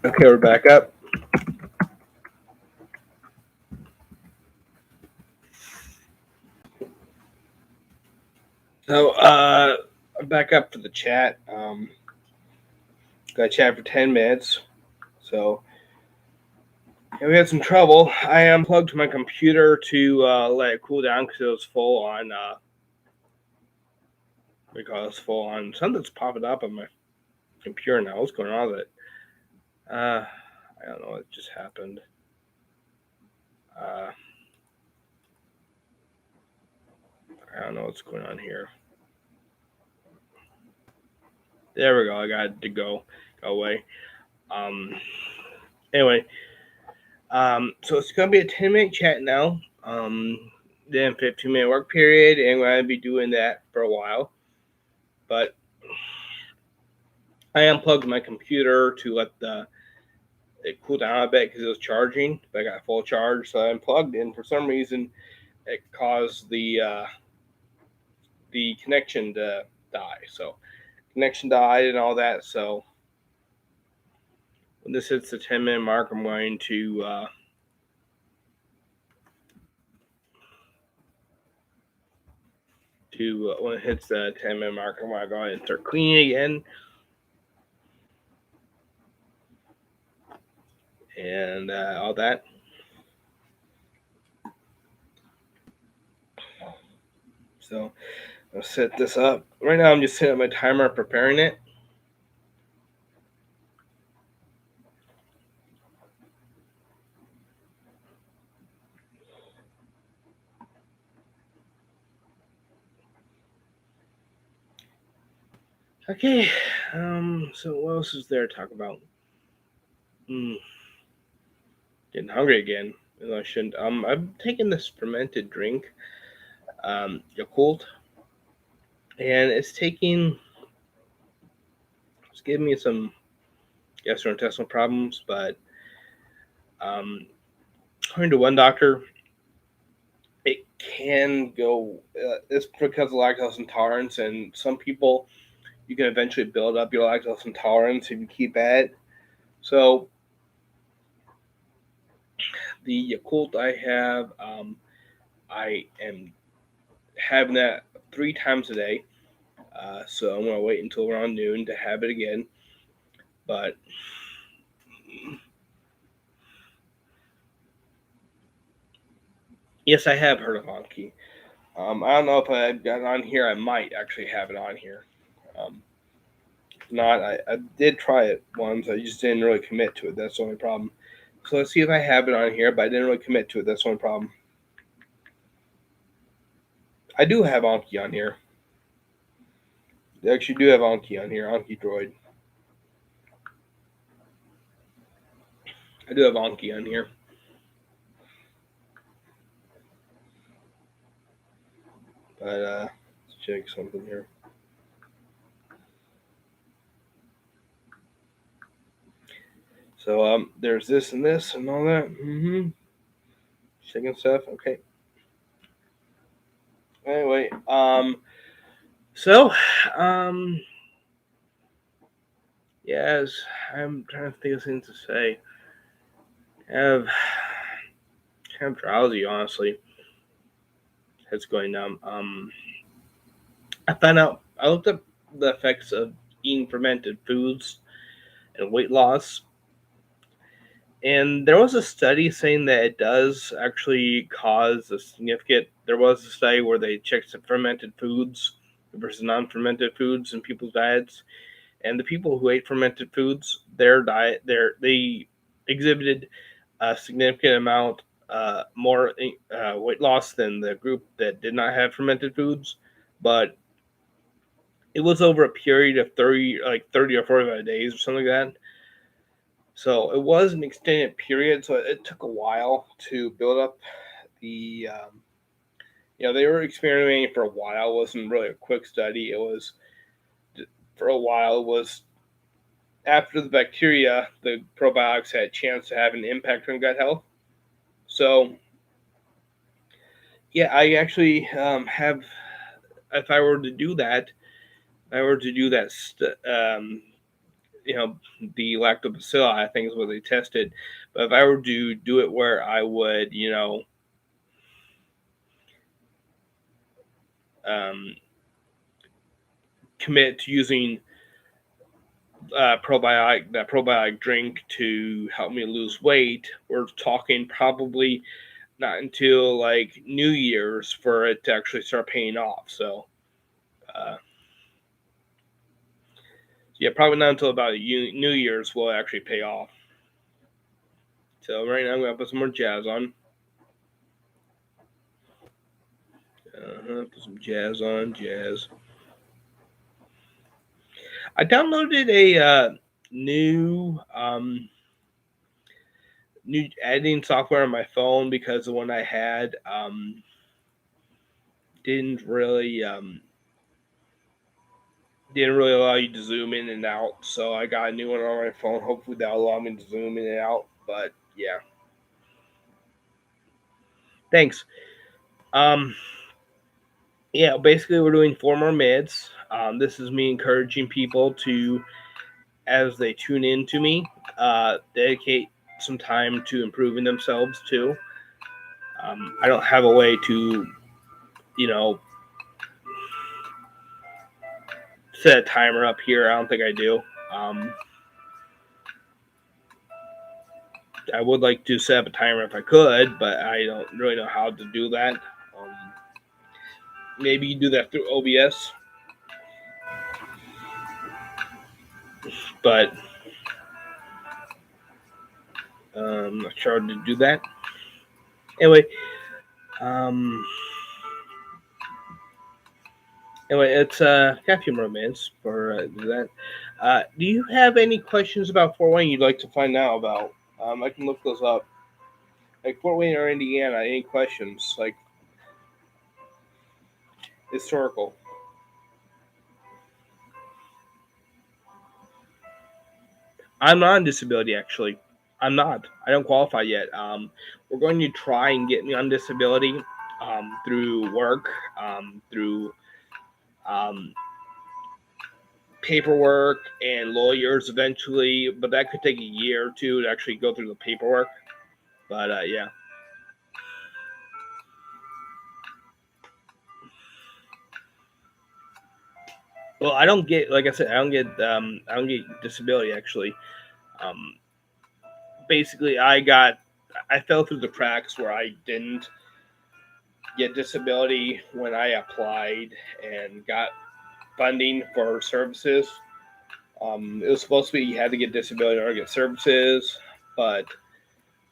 Okay, we're back up. So, I'm back up to the chat. Got chat for 10 minutes. So, yeah, we had some trouble. I unplugged my computer to let it cool down because it was full on, full on. Something's popping up on my computer now. What's going on with it? I don't know what just happened. Uh, I don't know what's going on here. There we go. I got it to go away. Um, anyway, so it's gonna be a 10-minute chat now. Then 15-minute work period, and we're gonna be doing that for a while. But I unplugged my computer to let it cool down a bit because it was charging. But I got full charge, so I unplugged, and for some reason, it caused the connection to die. So connection died and all that. So when this hits the 10-minute mark, I'm going to when it hits the 10-minute mark, I'm going to go ahead and start cleaning again. And all that. So I'll set this up. Right now I'm just setting up my timer preparing it. Okay, so what else is there to talk about? Getting hungry again. I shouldn't. I'm taking this fermented drink, Yakult, and it's giving me some gastrointestinal problems, but according to one doctor, it can go. It's because of lactose intolerance, and some people you can eventually build up your lactose intolerance if you keep at it. So the Yakult I have, I am having that 3 times a day. So I'm gonna wait until around noon to have it again. But yes, I have heard of Anki. I don't know if I've got it on here. I might actually have it on here. Um, if not, I did try it once. I just didn't really commit to it. That's the only problem. So let's see if I have it on here, but I didn't really commit to it. That's the only problem. I do have Anki on here. They actually do have Anki on here. Anki Droid. I do have Anki on here. But let's check something here. So there's this and this and all that. Checking stuff. Okay. Anyway, so yes, I'm trying to think of things to say. Have kind of drowsy, honestly. Head's going numb. I looked up the effects of eating fermented foods and weight loss, and there was a study saying that it does actually cause a significant. There was a study where they checked fermented foods versus non-fermented foods in people's diets, and the people who ate fermented foods, they exhibited a significant amount more weight loss than the group that did not have fermented foods, but it was over a period of 30 or 45 days or something like that. So it was an extended period, so it took a while to build up the. They were experimenting for a while. It wasn't really a quick study. It was for a while. It was after the bacteria, the probiotics had a chance to have an impact on gut health. So yeah, I actually have. If I were to do that, the lactobacilli, I think is what they tested. But if I were to do it where I would, um, commit to using that probiotic drink to help me lose weight, we're talking probably not until like New Year's for it to actually start paying off. So, uh, yeah, probably not until about New Year's will it actually pay off. So right now I'm gonna put some more jazz on. Put some jazz on, jazz. I downloaded a new editing software on my phone because the one I had didn't really allow you to zoom in and out. So I got a new one on my phone. Hopefully that'll allow me to zoom in and out. But yeah, thanks. Um, yeah, basically we're doing 4 more mids. This is me encouraging people to, as they tune in to me, dedicate some time to improving themselves too. I don't have a way to, you know, set a timer up here. I don't think I do. Um, I would like to set up a timer if I could, but I don't really know how to do that. Maybe you do that through OBS, but I'm not sure how to do that. Anyway, um, it's got a few more minutes for that. Do you have any questions about Fort Wayne you'd like to find out about? I can look those up. Like Fort Wayne or Indiana, any questions like historical? I'm not on disability actually. I'm not. I don't qualify yet. We're going to try and get me on disability through work, through um, paperwork and lawyers eventually, but that could take a year or two to actually go through the paperwork. But yeah. Well, I don't get, like I said, I don't get disability actually. Um, Basically, I fell through the cracks where I didn't get disability when I applied and got funding for services. It was supposed to be you had to get disability in order to get services, but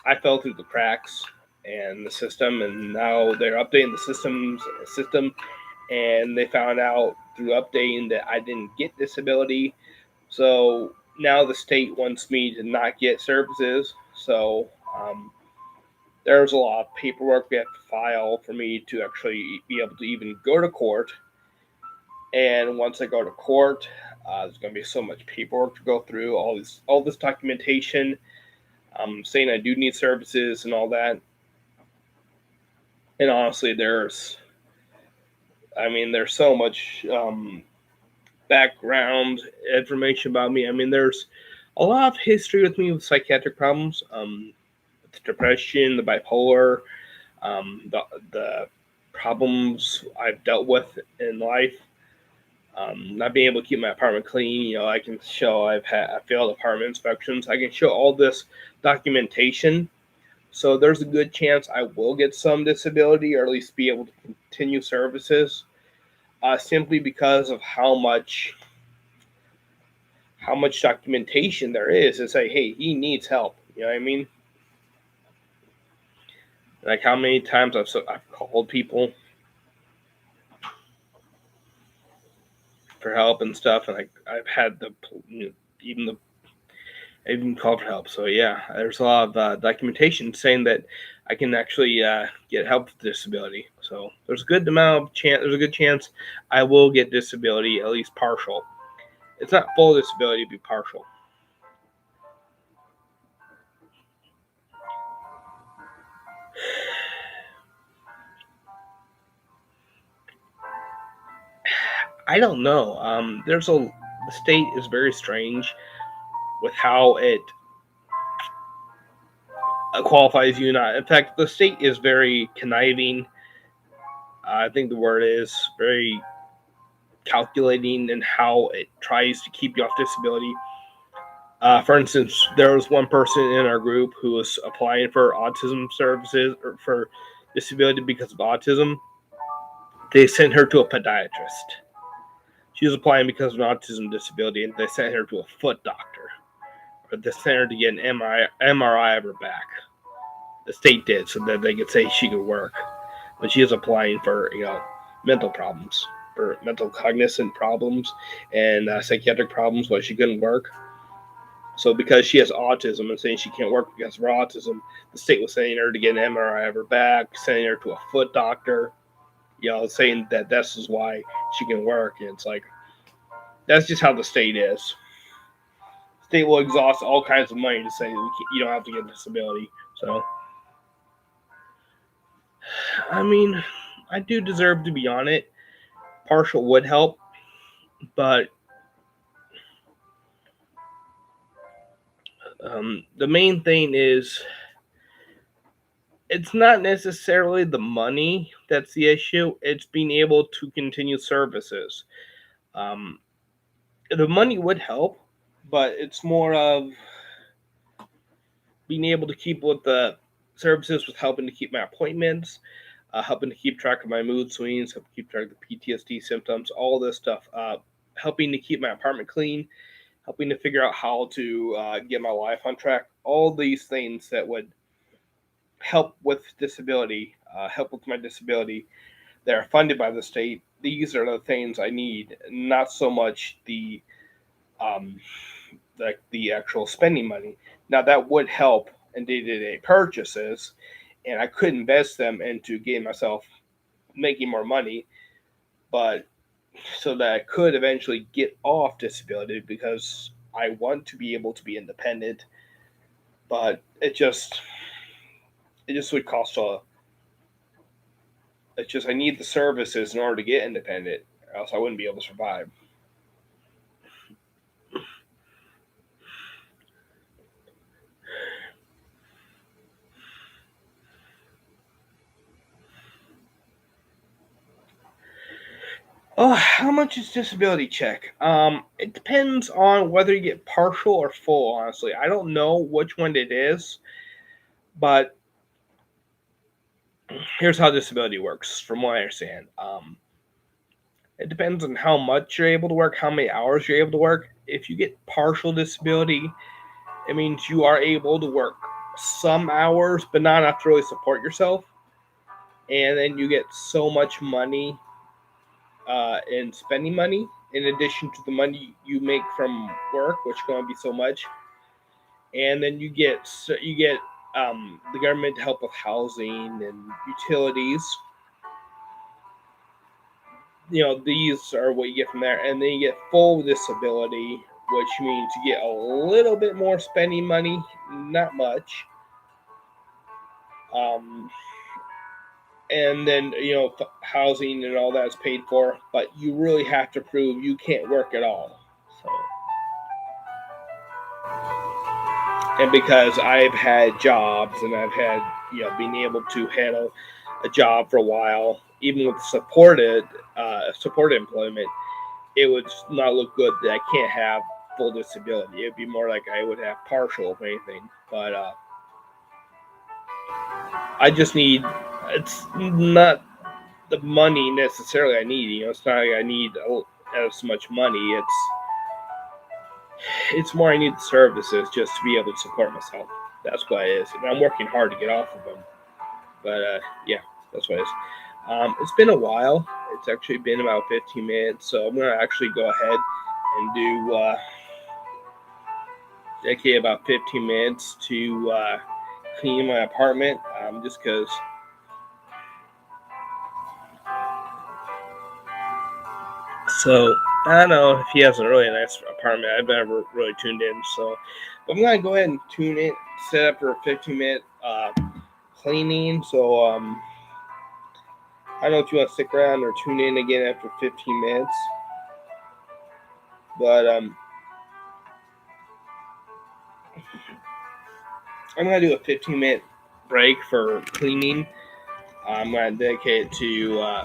I fell through the cracks and the system, and now they're updating the system, and they found out through updating that I didn't get disability. So now the state wants me to not get services. So there's a lot of paperwork we have to file for me to actually be able to even go to court. And once I go to court, there's going to be so much paperwork to go through, all this documentation, saying I do need services and all that. And honestly, there's so much background information about me. I mean, there's a lot of history with me with psychiatric problems, the depression, the bipolar, the problems I've dealt with in life. Not being able to keep my apartment clean, I can show I've had failed apartment inspections. I can show all this documentation. So there's a good chance I will get some disability or at least be able to continue services, simply because of how much documentation there is to say, hey, he needs help. You know what I mean? Like how many times I've called people for help and stuff, and I've had even the I even called for help. So yeah, there's a lot of documentation saying that I can actually get help with disability. So there's a good amount of chance. There's a good chance I will get disability, at least partial. It's not full disability, it'd be partial. I don't know. The state is very strange. with how it qualifies you not. In fact, the state is very conniving. I think the word is very calculating in how it tries to keep you off disability. For instance, there was one person in our group who was applying for autism services or for disability because of autism. They sent her to a podiatrist. She was applying because of an autism disability, and they sent her to a foot doctor. Or they sent her to get an MRI of her back. The state did, so that they could say she could work. But she was applying for, mental problems, for mental cognizant problems and psychiatric problems, why she couldn't work. So because she has autism and saying she can't work because of her autism, the state was sending her to get an MRI of her back, sending her to a foot doctor, saying that this is why she can work. And it's like, that's just how the state is. The state will exhaust all kinds of money to say you don't have to get a disability. So, I mean, I do deserve to be on it. Partial would help, but the main thing is it's not necessarily the money that's the issue. It's being able to continue services. The money would help, but it's more of being able to keep with the services with helping to keep my appointments, helping to keep track of my mood swings, helping to keep track of the PTSD symptoms, all this stuff, helping to keep my apartment clean, helping to figure out how to get my life on track, all these things that would help with disability, help with my disability, that are funded by the state. These are the things I need, not so much the actual spending money. Now that would help in day-to-day purchases, and I could invest them into getting myself making more money, but so that I could eventually get off disability because I want to be able to be independent, but it just would cost a. It's just I need the services in order to get independent, or else I wouldn't be able to survive. Oh, how much is disability check? It depends on whether you get partial or full, honestly. I don't know which one it is, but here's how disability works, from what I understand. It depends on how much you're able to work, how many hours you're able to work. If you get partial disability, it means you are able to work some hours, but not enough to really support yourself. And then you get so much money in spending money, in addition to the money you make from work, which is going to be so much. And then you get the government to help with housing and utilities. These are what you get from there. And then you get full disability, which means you get a little bit more spending money, not much. And then, housing and all that's paid for, but you really have to prove you can't work at all. So, and because I've had jobs and I've had, being able to handle a job for a while, even with supported employment, it would not look good that I can't have full disability. It'd be more like I would have partial, if anything. But I just need. It's not the money necessarily I need. It's not like I need as much money. It's more I need the services just to be able to support myself. That's what it is. And I'm working hard to get off of them. But yeah, that's what it is. It's been a while. It's actually been about 15 minutes, so I'm gonna actually go ahead and do dedicate about 15 minutes to clean my apartment, just because. So I don't know if he has a really nice apartment. I've never really tuned in, so but I'm gonna go ahead and tune it, set up for a 15-minute cleaning. So I don't know if you want to stick around or tune in again after 15 minutes, but I'm gonna do a 15-minute break for cleaning. I'm gonna dedicate it to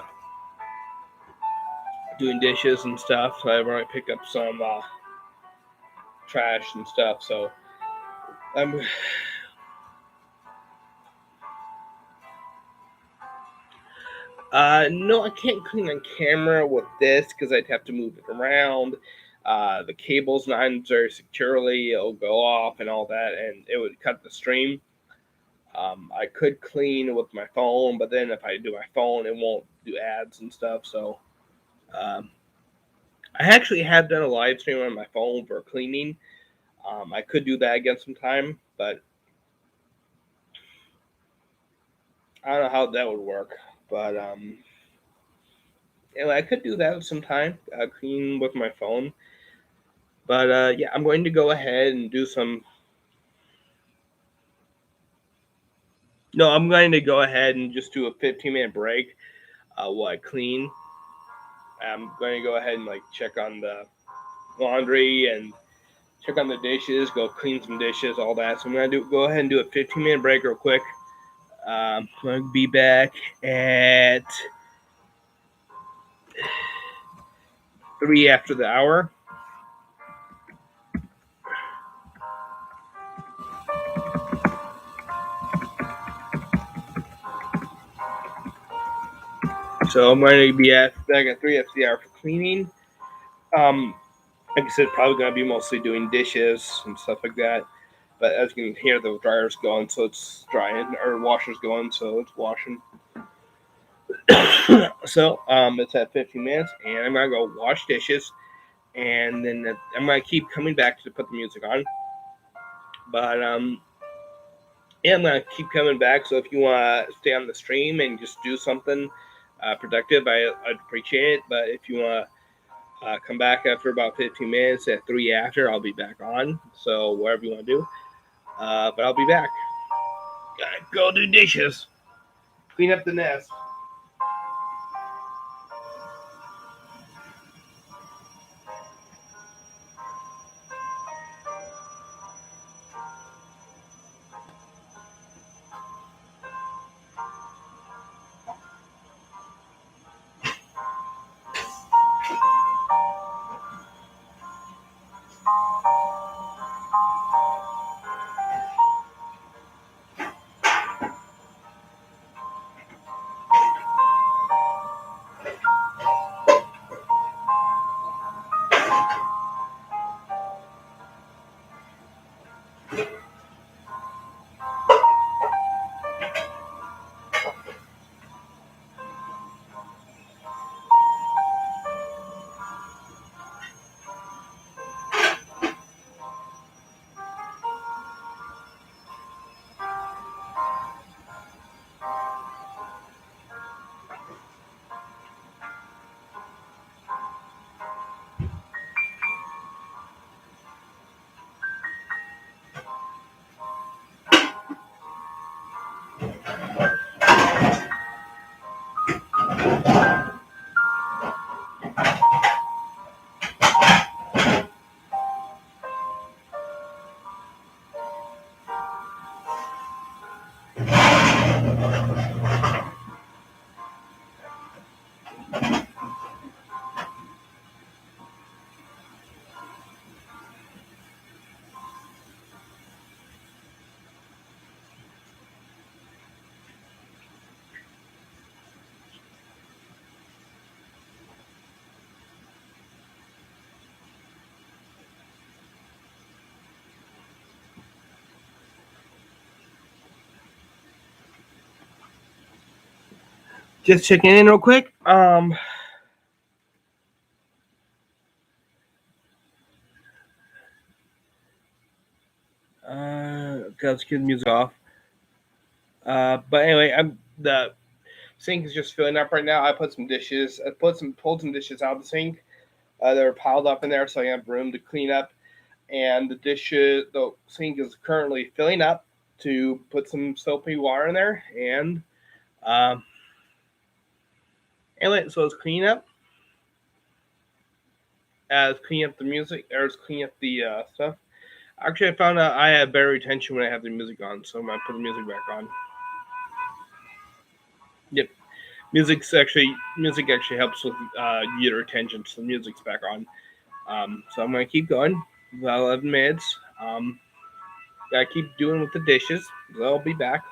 doing dishes and stuff. So I've already picked up some trash and stuff. So I'm. No, I can't clean on camera with this because I'd have to move it around. The cable's not in very securely; it'll go off and all that, and it would cut the stream. I could clean with my phone, but then if I do my phone, it won't do ads and stuff. So um, I actually have done a live stream on my phone for cleaning. I could do that again sometime, but I don't know how that would work. But anyway, I could do that sometime, clean with my phone. But yeah, I'm going to go ahead and do some. No, I'm going to go ahead and just do a 15-minute break while I clean. I'm going to go ahead and like check on the laundry and check on the dishes, go clean some dishes, all that. So I'm gonna go ahead and do a 15-minute break real quick. I'm gonna be back at 3 after the hour. So I'm going to be back at 3 after the hour for cleaning. Like I said, probably gonna be mostly doing dishes and stuff like that. But as you can hear, the dryer's going, so it's drying, or washer's going, so it's washing. So it's at 15 minutes, and I'm gonna go wash dishes, and then I'm gonna keep coming back to put the music on. But yeah, I'm gonna keep coming back. So if you want to stay on the stream and just do something productive, I'd appreciate it. But if you want to come back after about 15 minutes at 3 after, I'll be back on. So whatever you want to do. But I'll be back. Gotta go do dishes, clean up the nest. Just checking in real quick. Let's get the music off. But anyway, the sink is just filling up right now. I put some dishes. I pulled some dishes out of the sink. They were piled up in there, so I have room to clean up. And the sink is currently filling up to put some soapy water in there. And anyway, so it's cleaning up. It's cleaning up the music, or it's cleaning up the stuff. Actually, I found out I have better retention when I have the music on, so I might put the music back on. Yep, music actually helps with your retention, so the music's back on. So I'm gonna keep going. About 11 minutes. Gotta keep doing with the dishes. I'll be back.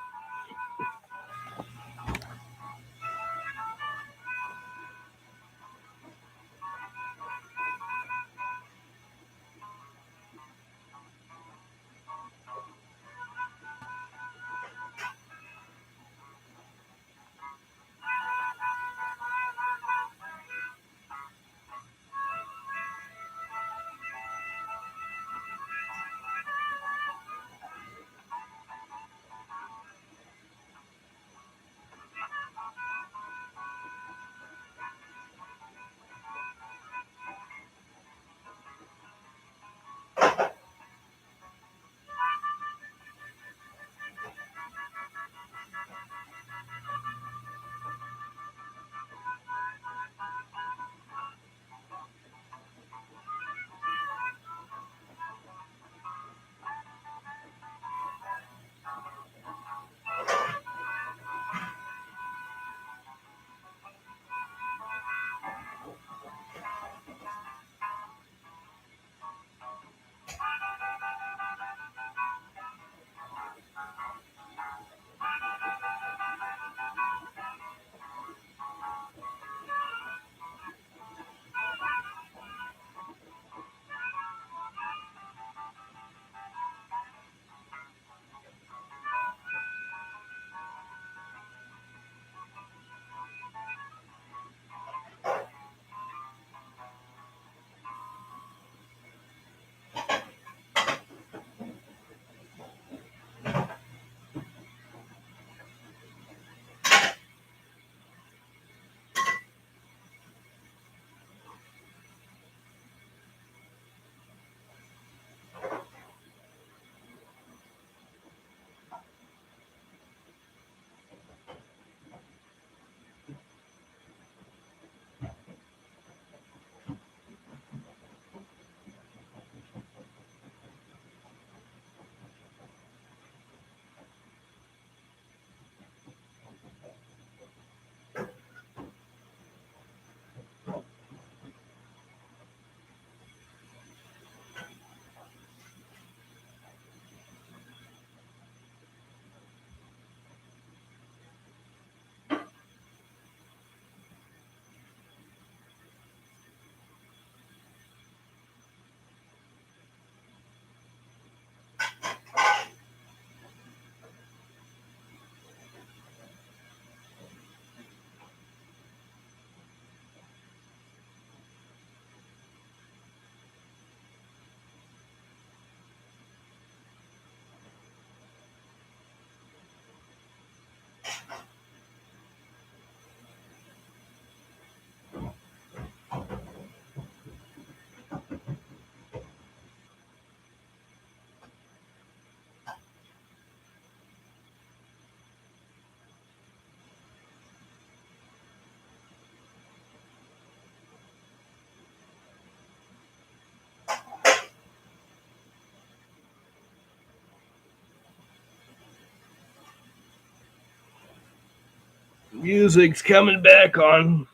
Music's coming back on.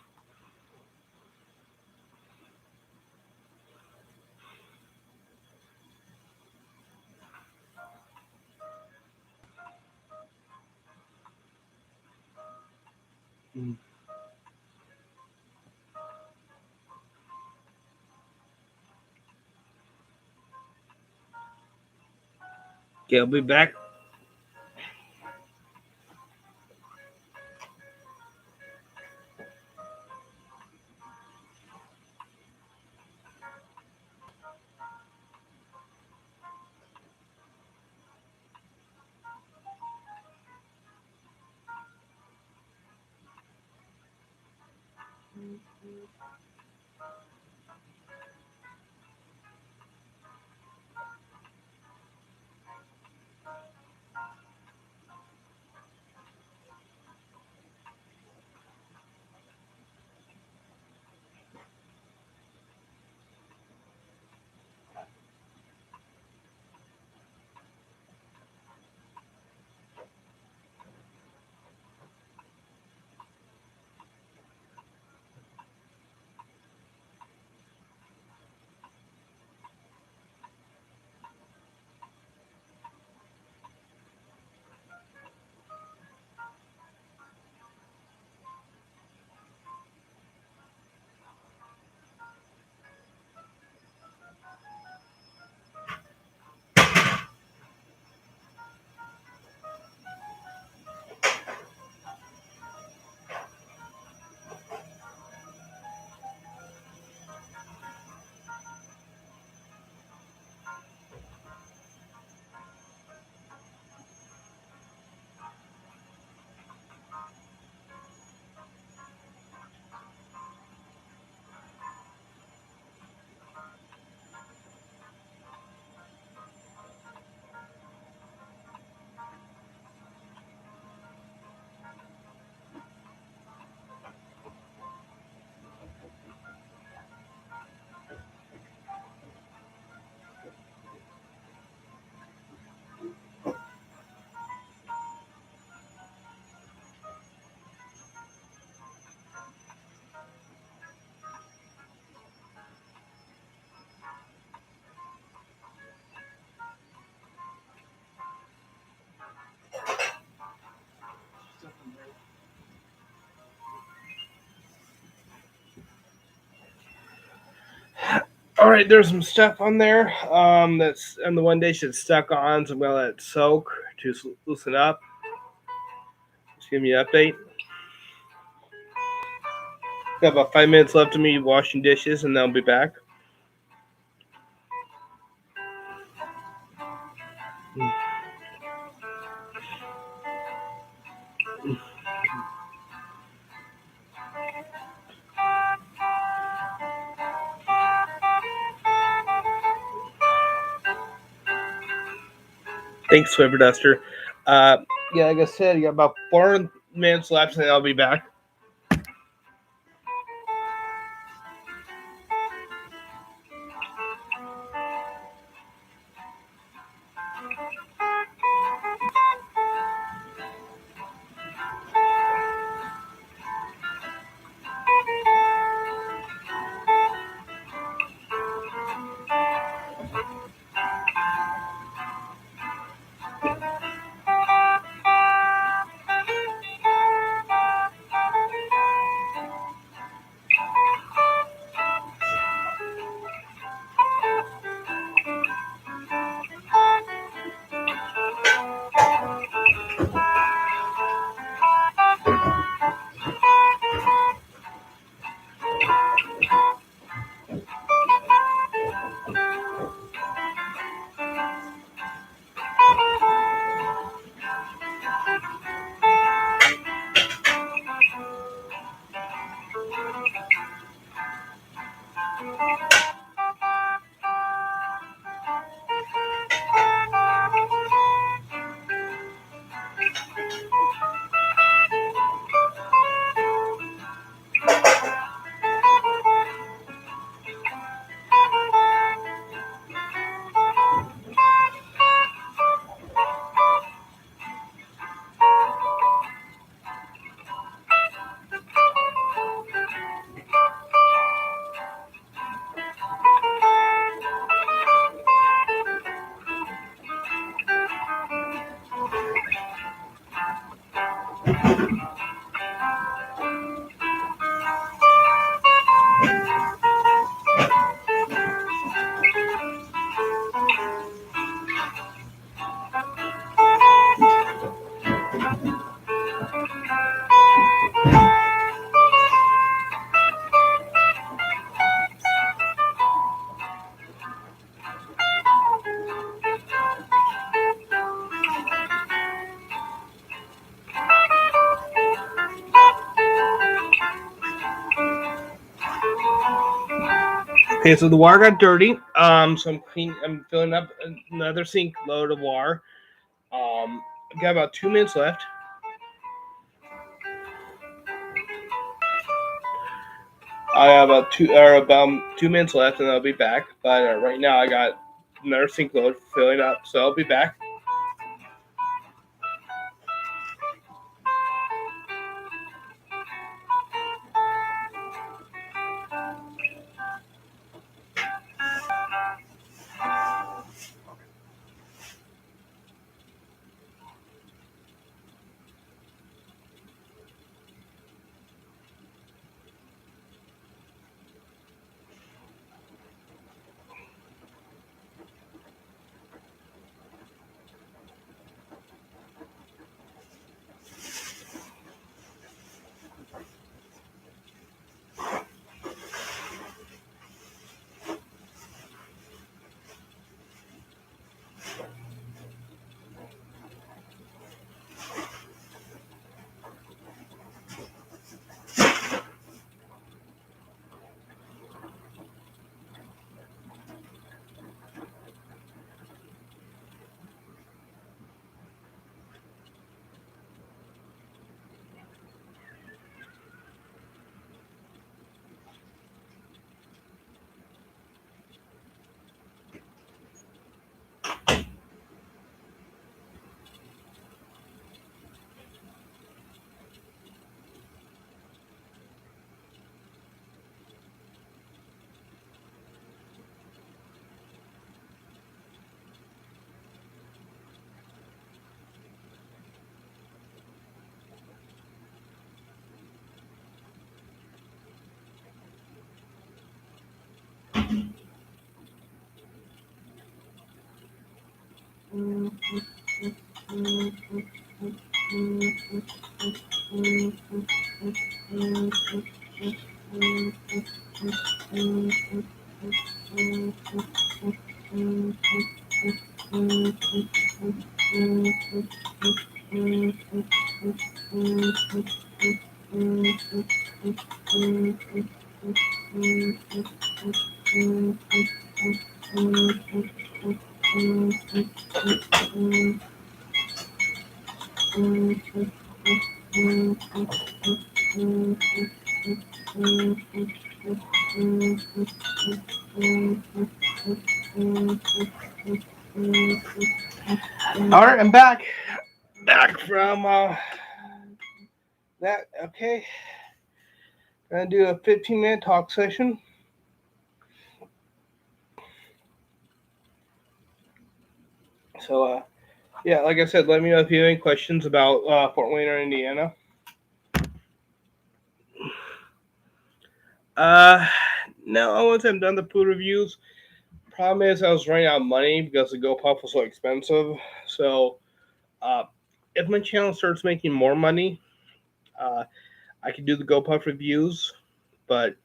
Okay, I'll be back. All right, there's some stuff on there that's on the one dish it's stuck on, so I'm gonna let it soak to loosen up. Just give me an update. Got about 5 minutes left of me washing dishes, and then I'll be back. Thanks, Swiver Duster. Yeah, like I said, you got about 4 minutes left, and then I'll be back. Okay, so the water got dirty. So I'm filling up another sink load of water. I've got about 2 minutes left. I have about 2 minutes left, and I'll be back. But right now, I got another sink load filling up, so I'll be back. All right, I'm back. Back from that. Okay, gonna do a 15-minute talk session. So, yeah, like I said, let me know if you have any questions about Fort Wayne or Indiana. Now once I'm done the food reviews, problem is I was running out of money because the GoPuff was so expensive. So, if my channel starts making more money, I could do the GoPuff reviews, but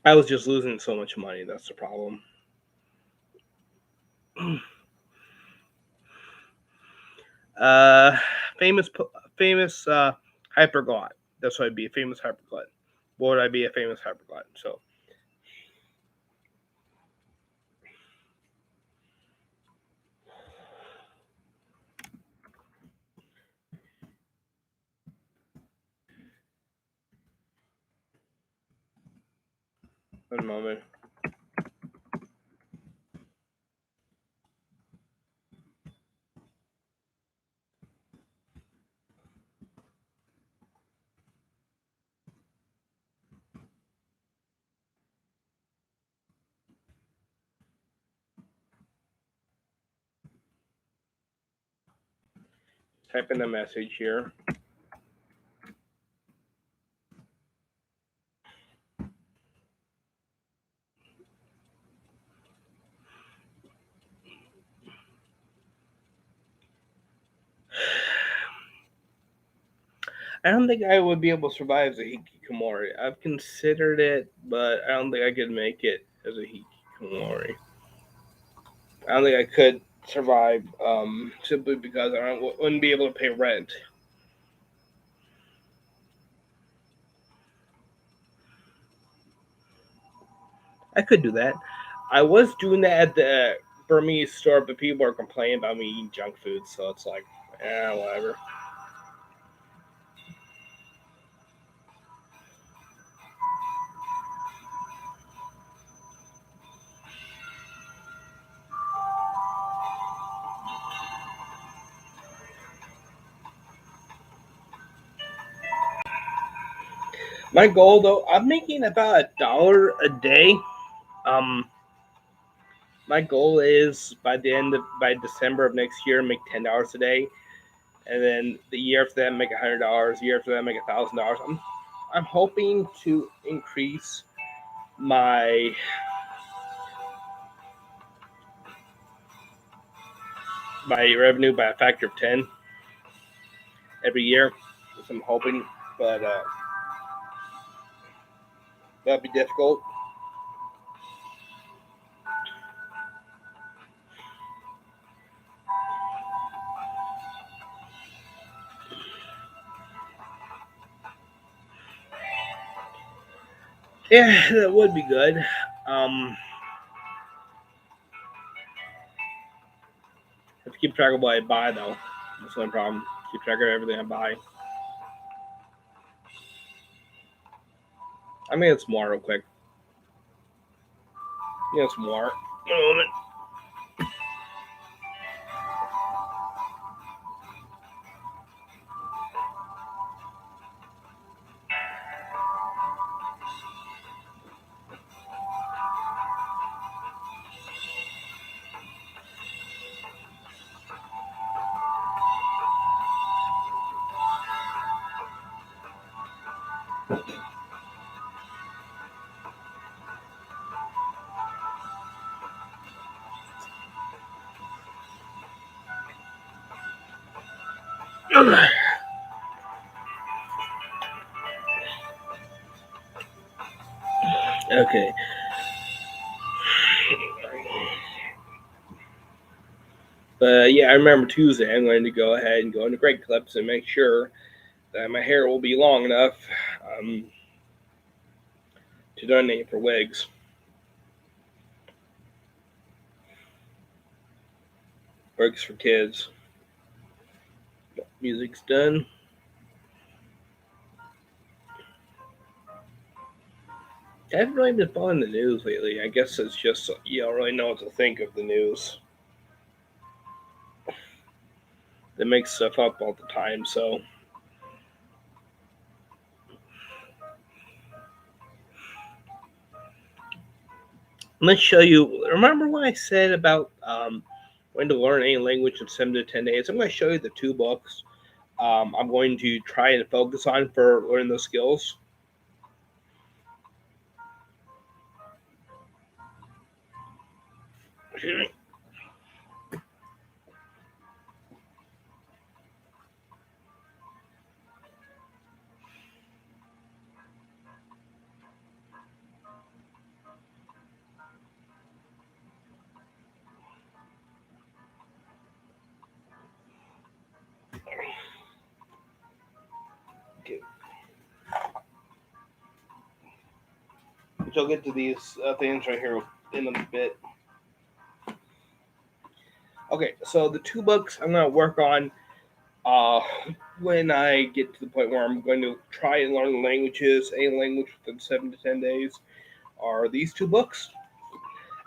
I was just losing so much money. That's the problem. Famous hyperglot. That's what I'd be, a famous hyperglot. What would I be, a famous hyperglot? So, one moment. Type in a message here. I don't think I would be able to survive as a Hikkikomori. I've considered it, but I don't think I could make it as a Hikkikomori. I don't think I could survive simply because wouldn't be able to pay rent. I could do that. I was doing that at the Burmese store, but people are complaining about me eating junk food, so it's like, whatever. My goal, though, I'm making about $1 a day. My goal is by December of next year, make $10 a day, and then the year after that, make $100. The year after that, make $1,000. I'm hoping to increase my revenue by a factor of 10 every year. Which I'm hoping, but that'd be difficult. Yeah, that would be good. Have to keep track of what I buy, though. That's one problem. Keep track of everything I buy. I mean, it's more real quick. Yeah, it's more. One moment. Okay. But yeah, I remember Tuesday I'm going to go ahead and go into Great Clips and make sure that my hair will be long enough um, to donate for wigs. Wigs for kids. Music's done. I haven't really been following the news lately. I guess it's just you don't really know what to think of the news. They make stuff up all the time, so let's show you. Remember what I said about when to learn any language in 7 to 10 days? I'm going to show you the two books I'm going to try and focus on for learning those skills. Okay. Which I'll get to these things right here in a bit. Okay, so the two books I'm going to work on uh, when I get to the point where I'm going to try and learn languages, a language within 7 to 10 days, are these two books,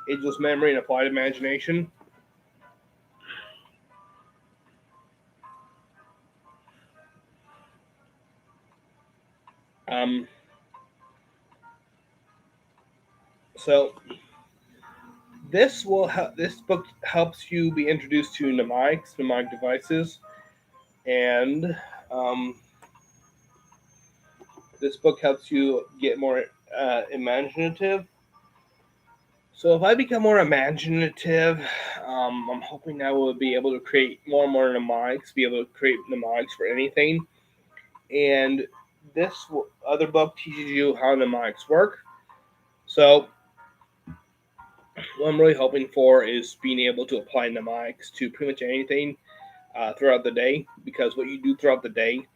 Ageless Memory and Applied Imagination. Um, so this book helps you be introduced to mnemonic devices, and um, this book helps you get more imaginative. So if I become more imaginative, I'm hoping I will be able to create more and more mnemonics, be able to create mnemonics for anything. And this other book teaches you how mnemonics work. So what I'm really hoping for is being able to apply mnemonics to pretty much anything throughout the day, because what you do throughout the day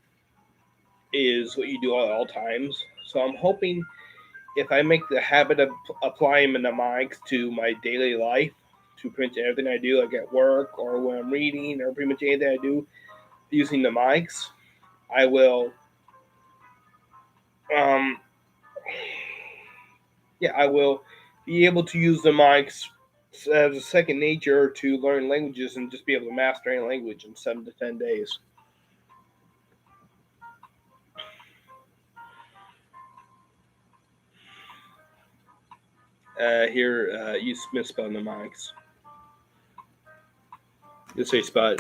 is what you do at all times. So I'm hoping if I make the habit of applying mnemonics to my daily life, to pretty much everything I do, like at work or when I'm reading or pretty much anything I do using mnemonics, I will, um, I will be able to use mnemonics as a second nature to learn languages and just be able to master any language in 7 to 10 days. Here, you misspelled mnemonics. Just say spot.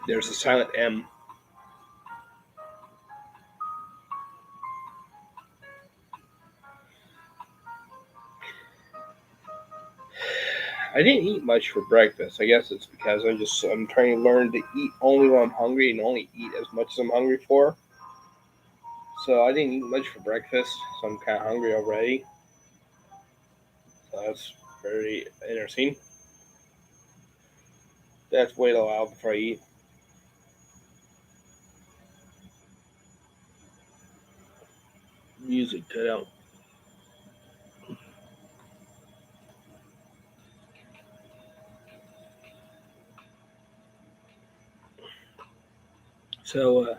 There's a silent M. I didn't eat much for breakfast. I guess it's because I'm trying to learn to eat only when I'm hungry and only eat as much as I'm hungry for. So I didn't eat much for breakfast, so I'm kind of hungry already. So that's very interesting. That's wait a while before I eat. Music cut out. So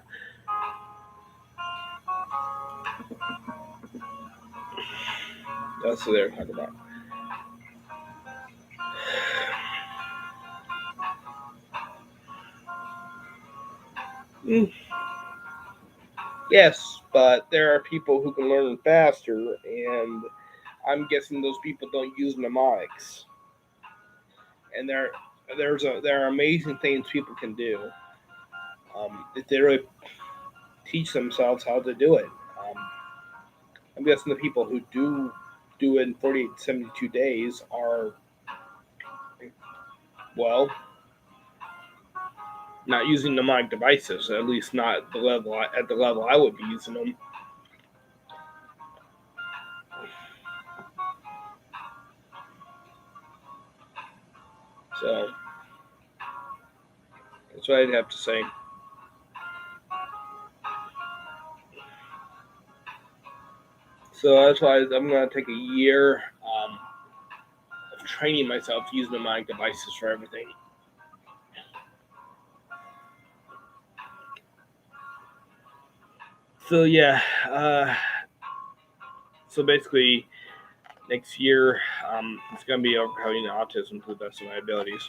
that's what they're talking about. Mm, yes, but there are people who can learn faster, and I'm guessing those people don't use mnemonics. And there are amazing things people can do if they really teach themselves how to do it. Um, I'm guessing the people who do it in 48 to 72 days are, well, not using mnemonic devices, at least not at the level I would be using them. So that's what I'd have to say. So that's why I'm going to take a year of training myself to use mnemonic devices for everything. So yeah, so basically next year it's going to be overcoming autism to the best of my abilities.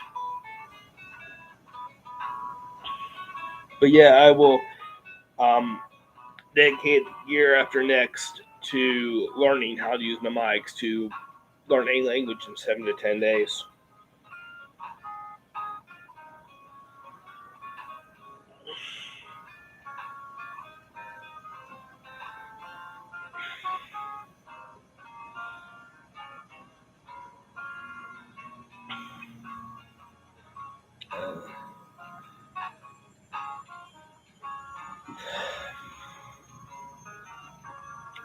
But yeah, I will dedicate year after next to learning how to use mnemonics to learn any language in 7 to 10 days.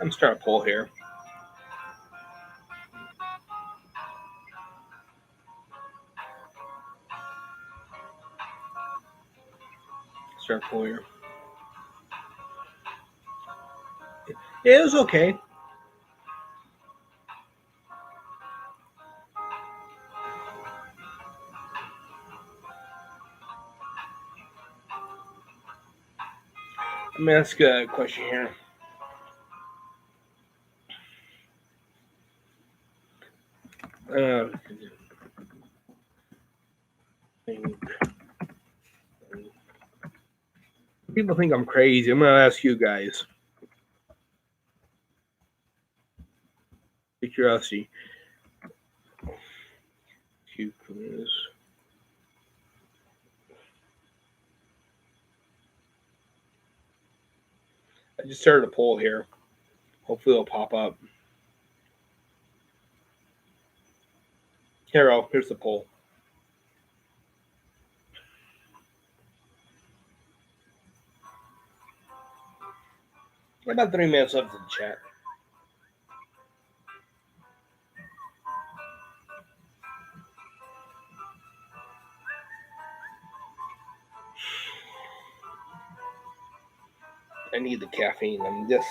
I'm starting to pull here. Start to pull here. Yeah, it was okay. Let me ask a question here. People think I'm crazy. I'm going to ask you guys. Curiosity. I just started a poll here. Hopefully it'll pop up. Here's the poll. About 3 minutes left in the chat. I need the caffeine. I'm just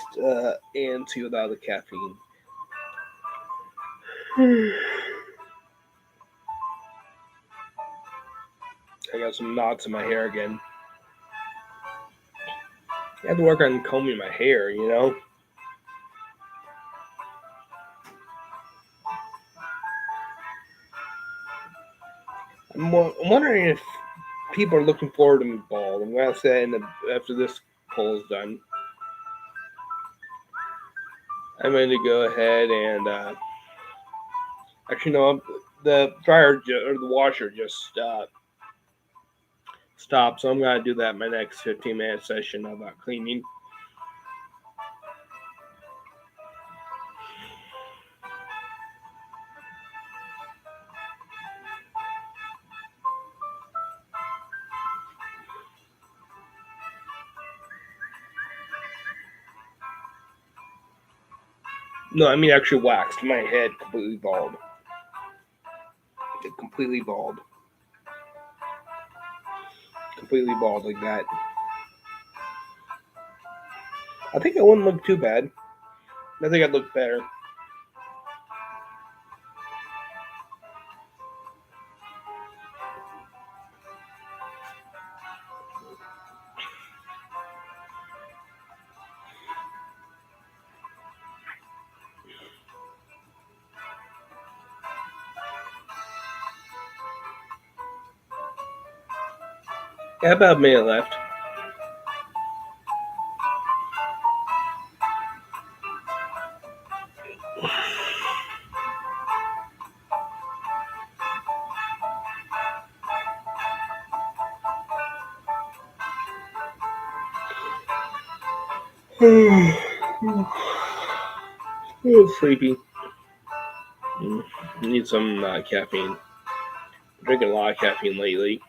antsy without the caffeine. I got some knots in my hair again. I had to work on combing my hair, you know? I'm wondering if people are looking forward to me bald. I'm going to say after this poll is done. I'm going to go ahead and actually, no, the dryer or the washer just stopped, so I'm going to do that in my next 15-minute session about cleaning. No, I mean actually waxed my head completely bald. Completely bald. Completely bald like that. I think it wouldn't look too bad. I think I'd look better. Yeah, about a minute left. A little sleepy. Need some caffeine. Drinking a lot of caffeine lately.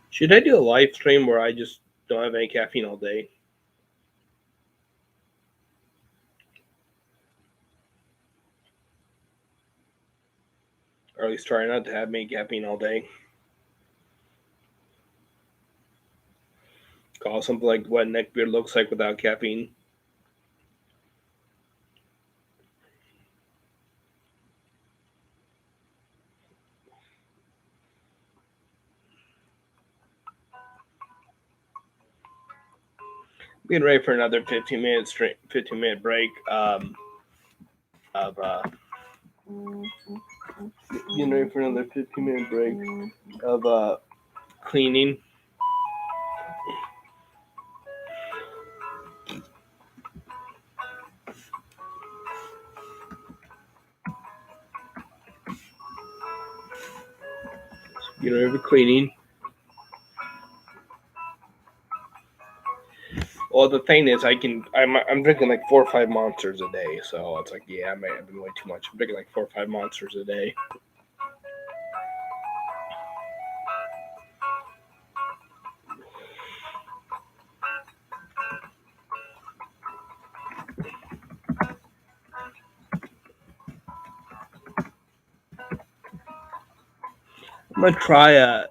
Should I do a live stream where I just don't have any caffeine all day? Or at least try not to have any caffeine all day. Call something like what neckbeard looks like without caffeine. Getting ready for another 15-minute break of getting ready for another 15-minute break of cleaning. Getting ready for cleaning. Well, the thing is, I'm drinking like 4 or 5 monsters a day, so it's like, yeah, I may have been way too much. I'm drinking like 4 or 5 monsters a day. I'm gonna try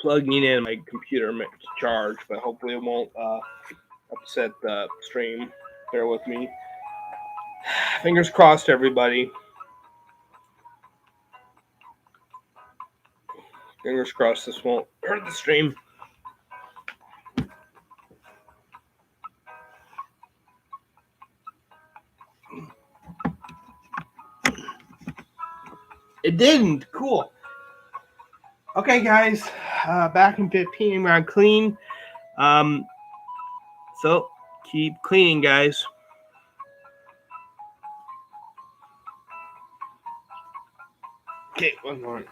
plugging in my computer to charge, but hopefully it won't upset the stream. Bear with me. Fingers crossed, everybody. Fingers crossed this won't hurt the stream. It didn't. Cool. Okay, guys. Back in 15, we're on clean. So keep cleaning, guys. Okay, one more.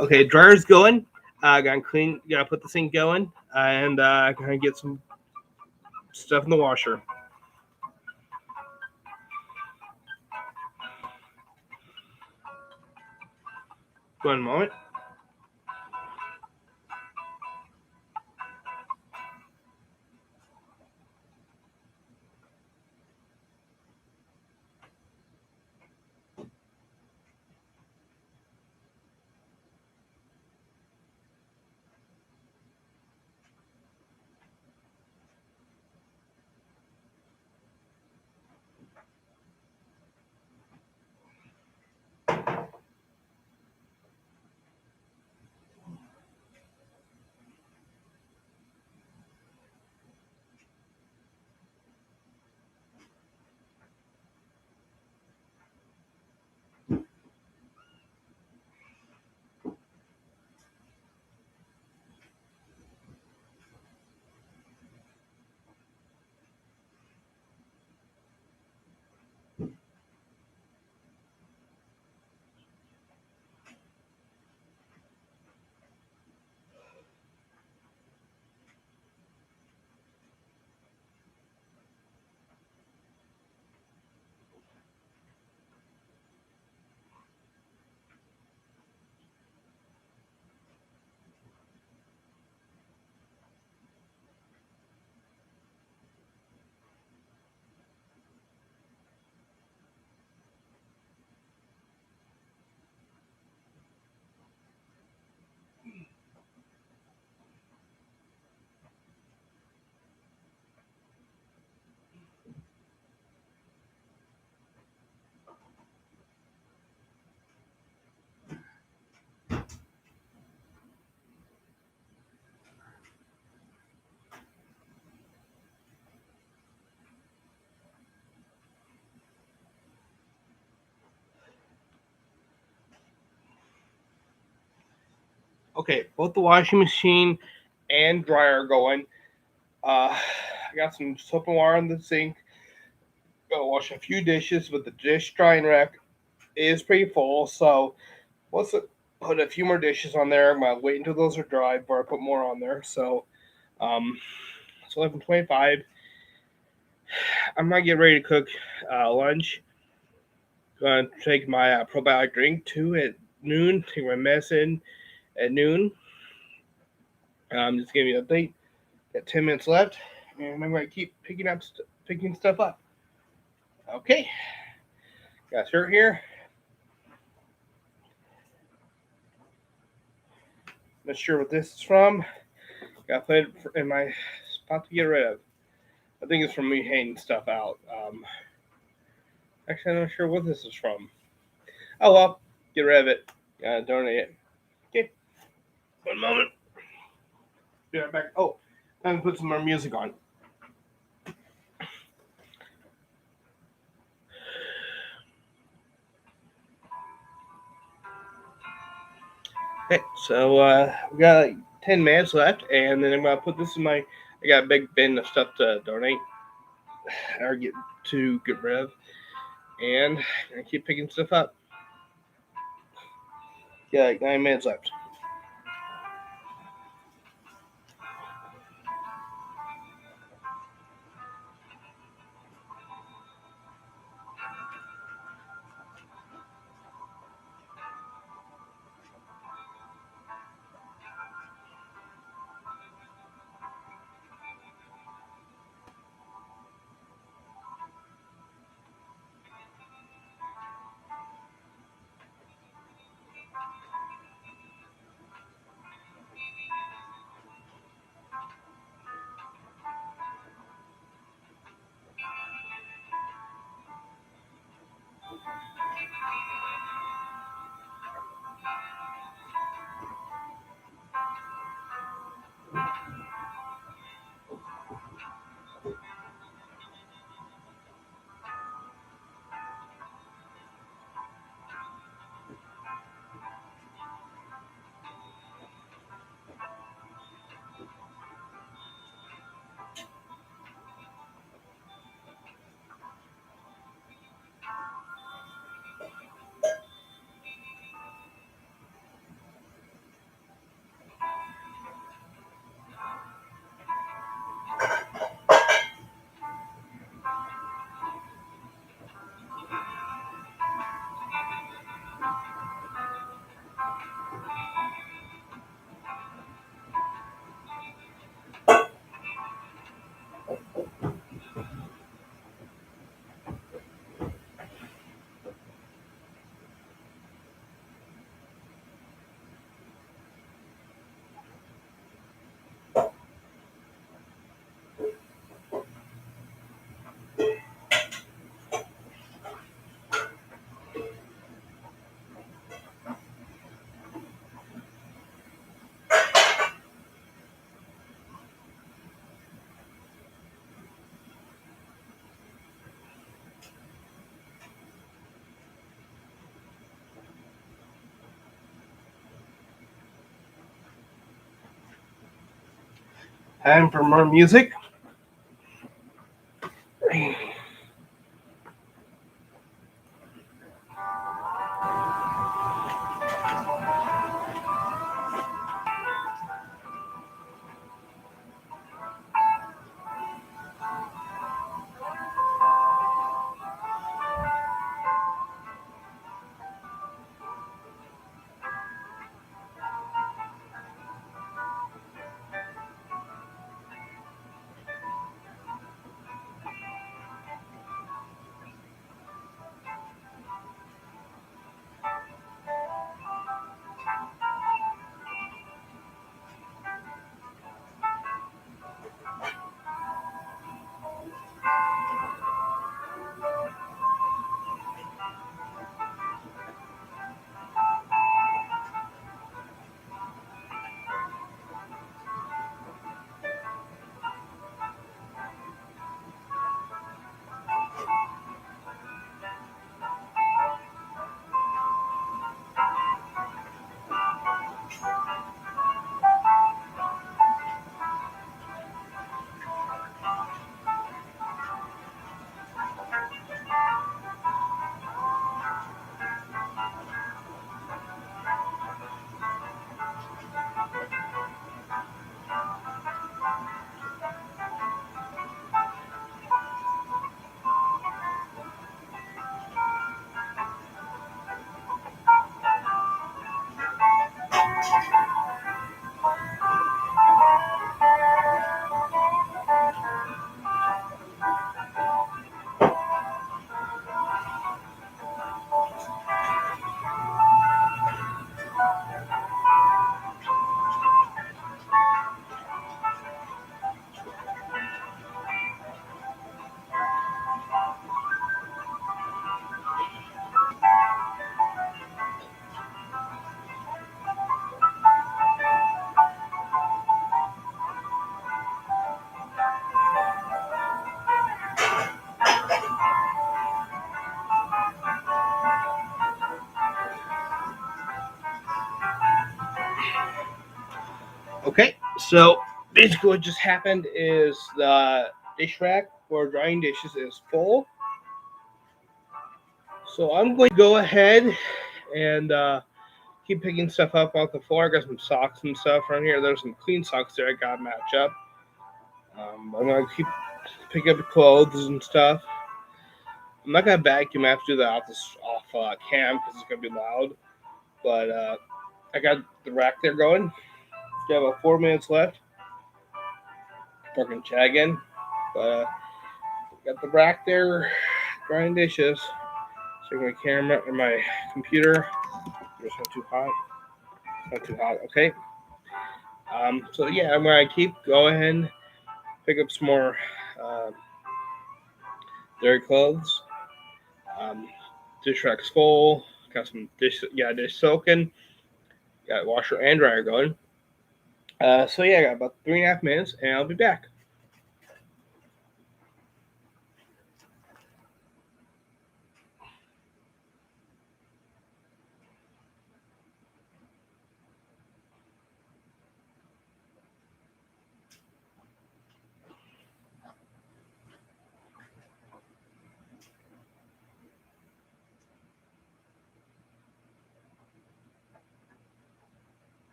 Okay, dryer's going. Gotta clean. Gotta put the sink going, and gonna get some stuff in the washer. One moment. Okay, both the washing machine and dryer are going. I got some soap and water in the sink. Gotta wash a few dishes, but the dish drying rack is pretty full. So let's put a few more dishes on there. I'm gonna wait until those are dry before I put more on there. So it's 11:25. I'm gonna get ready to cook lunch. Gonna take my probiotic drink too at noon. Take my medicine at noon. Just giving you an update. Got 10 minutes left, and I'm gonna keep picking stuff up. Okay, got a shirt here. Not sure what this is from. Got put it in my spot to get rid of. I think it's from me hanging stuff out. Actually, I'm not sure what this is from. Oh well, get rid of it. Donate it. Okay, 1 moment. Be right back. Oh, I'm gonna put some more music on. Okay, so we got like 10 minutes left, and then I'm gonna put this in my. I got a big bin of stuff to donate or get rid of, and I keep picking stuff up. Yeah, like 9 minutes left. Time for more music. Okay, so basically what just happened is the dish rack for drying dishes is full. So I'm going to go ahead and keep picking stuff up off the floor. I got some socks and stuff around here. There's some clean socks there I got to match up. I'm going to keep picking up the clothes and stuff. I'm not going to vacuum. I have to do that off cam because it's going to be loud. But I got the rack there going. We have about 4 minutes left. Fucking chat again. But got the rack there, drying dishes. So my camera or my computer. It's not too hot. It's not too hot. Okay. So yeah, I'm gonna keep going. Pick up some more dirty clothes. Dish rack's full. Got some dish soaking. Got washer and dryer going. So yeah, I got about 3.5 minutes, and I'll be back.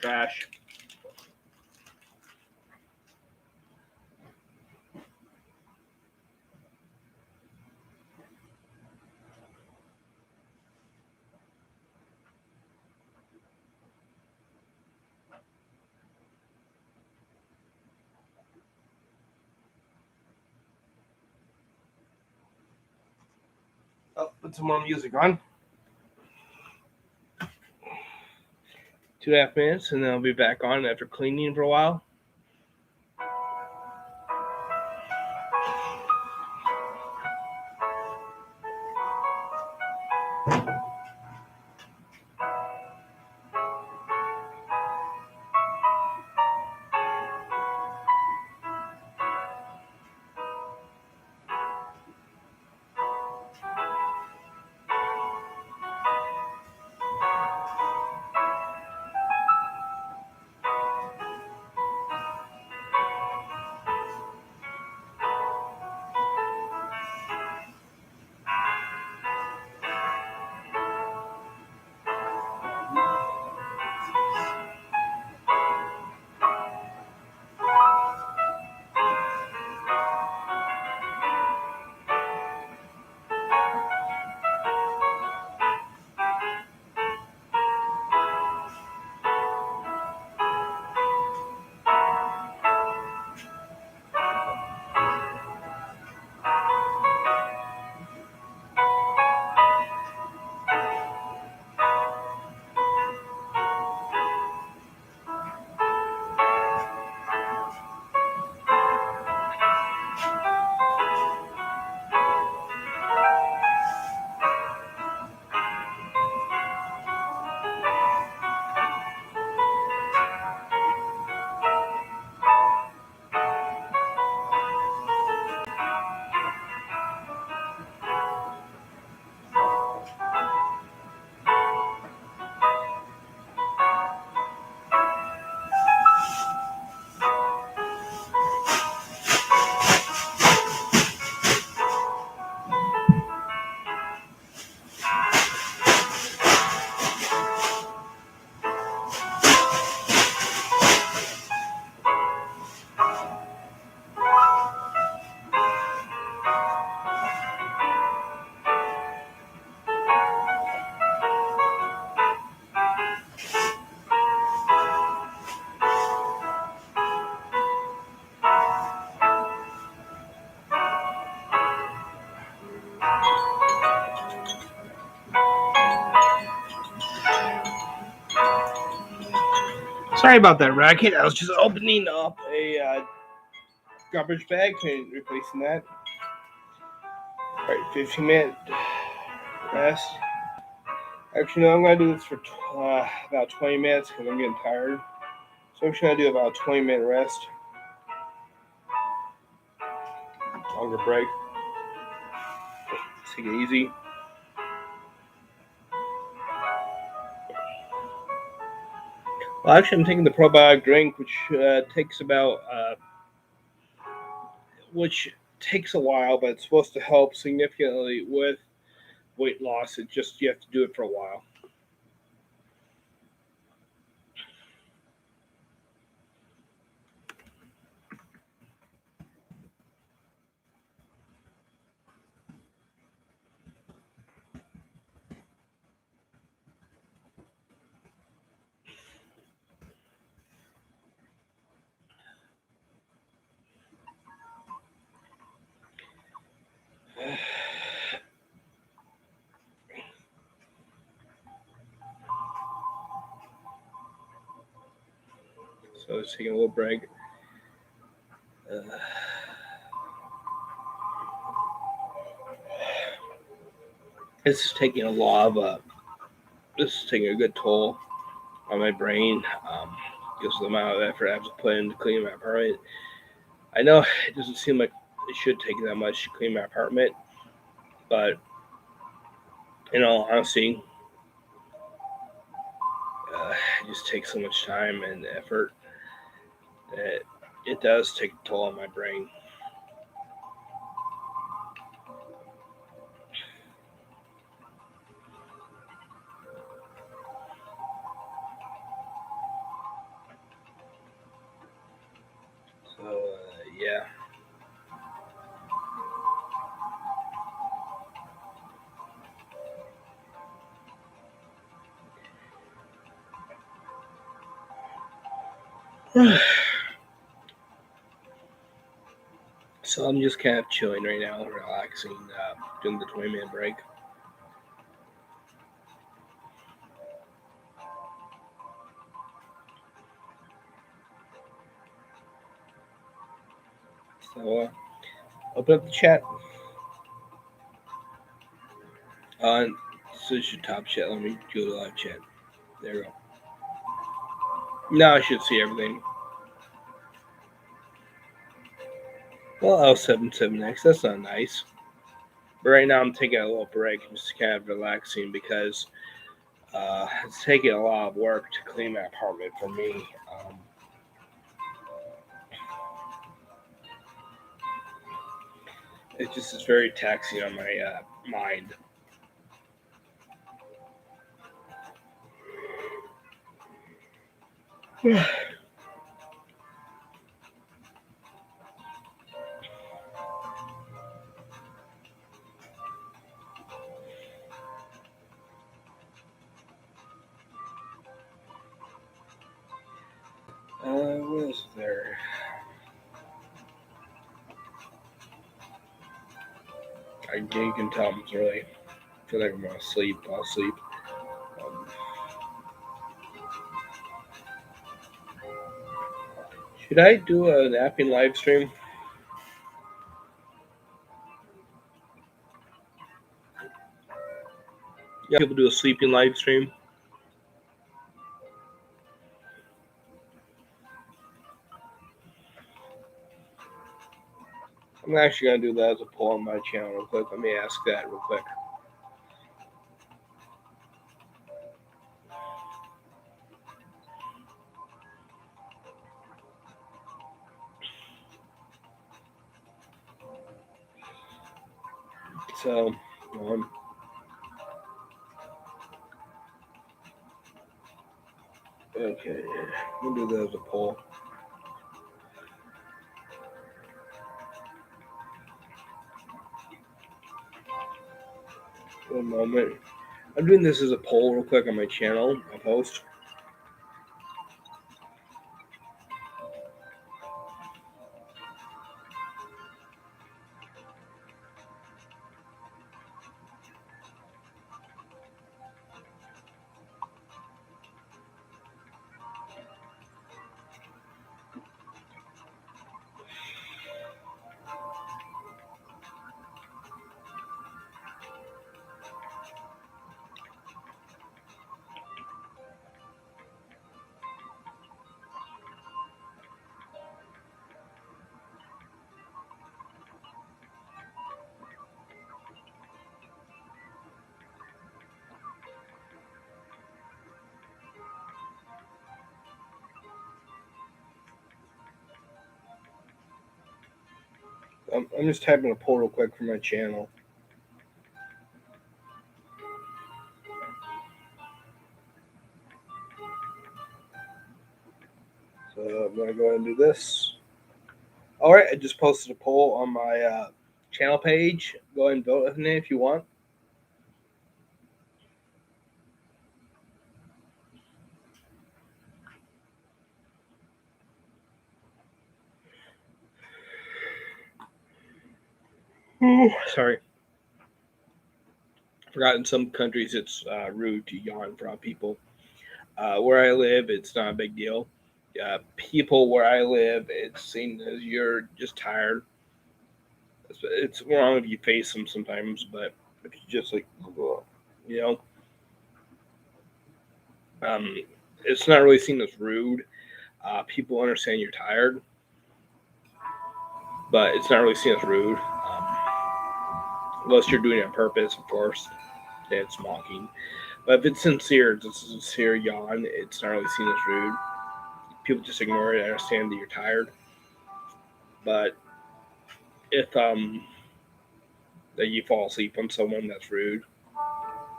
Trash. Oh, put some more music on. 2.5 minutes, and then I'll be back on after cleaning for a while. Sorry about that, racket. I was just opening up a garbage bag and replacing that. Alright, 15-minute rest. Actually, no, I'm going to do this for about 20 minutes because I'm getting tired. So I'm just going to do about a 20-minute rest. Longer break. take it easy. Well, actually, I'm taking the probiotic drink, which takes a while, but it's supposed to help significantly with weight loss. It just, you have to do it for a while. So I was taking a little break. This is taking a lot of this is taking a good toll on my brain. Because of the amount of effort I have to put in to clean my apartment. I know it doesn't seem like it should take that much to clean my apartment, but in all honesty, it just takes so much time and effort that it does take a toll on my brain. So, yeah. So I'm just kind of chilling right now, relaxing, doing the 20-minute break. So open up the chat. So it's your top chat. Let me go to live chat. There we go. Now I should see everything. Well, L77X, that's not nice. But right now I'm taking a little break. I'm just kind of relaxing because it's taking a lot of work to clean my apartment for me. It just is very taxing on my mind. What is there? You can tell I'm really feel like I'm gonna sleep. I'll sleep. Should I do a napping live stream? Yeah, people do a sleeping live stream. I'm actually gonna do that as a poll on my channel real quick. Let me ask that real quick. So, okay, we'll do that as a poll. One moment. I'm doing this as a poll real quick on my channel, my post. I'm just typing a poll real quick for my channel. So I'm going to go ahead and do this. All right, I just posted a poll on my channel page. Go ahead and vote with me if you want. Sorry. I forgot in some countries it's rude to yawn in front of people. Where I live, it's not a big deal. People where I live, it's seen as you're just tired. It's wrong if you face them sometimes, but if you just like, you know, um, it's not really seen as rude. People understand you're tired, but it's not really seen as rude. Unless you're doing it on purpose, of course, then it's mocking. But if it's sincere, it's a sincere yawn, it's not really seen as rude. People just ignore it. I understand that you're tired, but if that you fall asleep on someone, that's rude.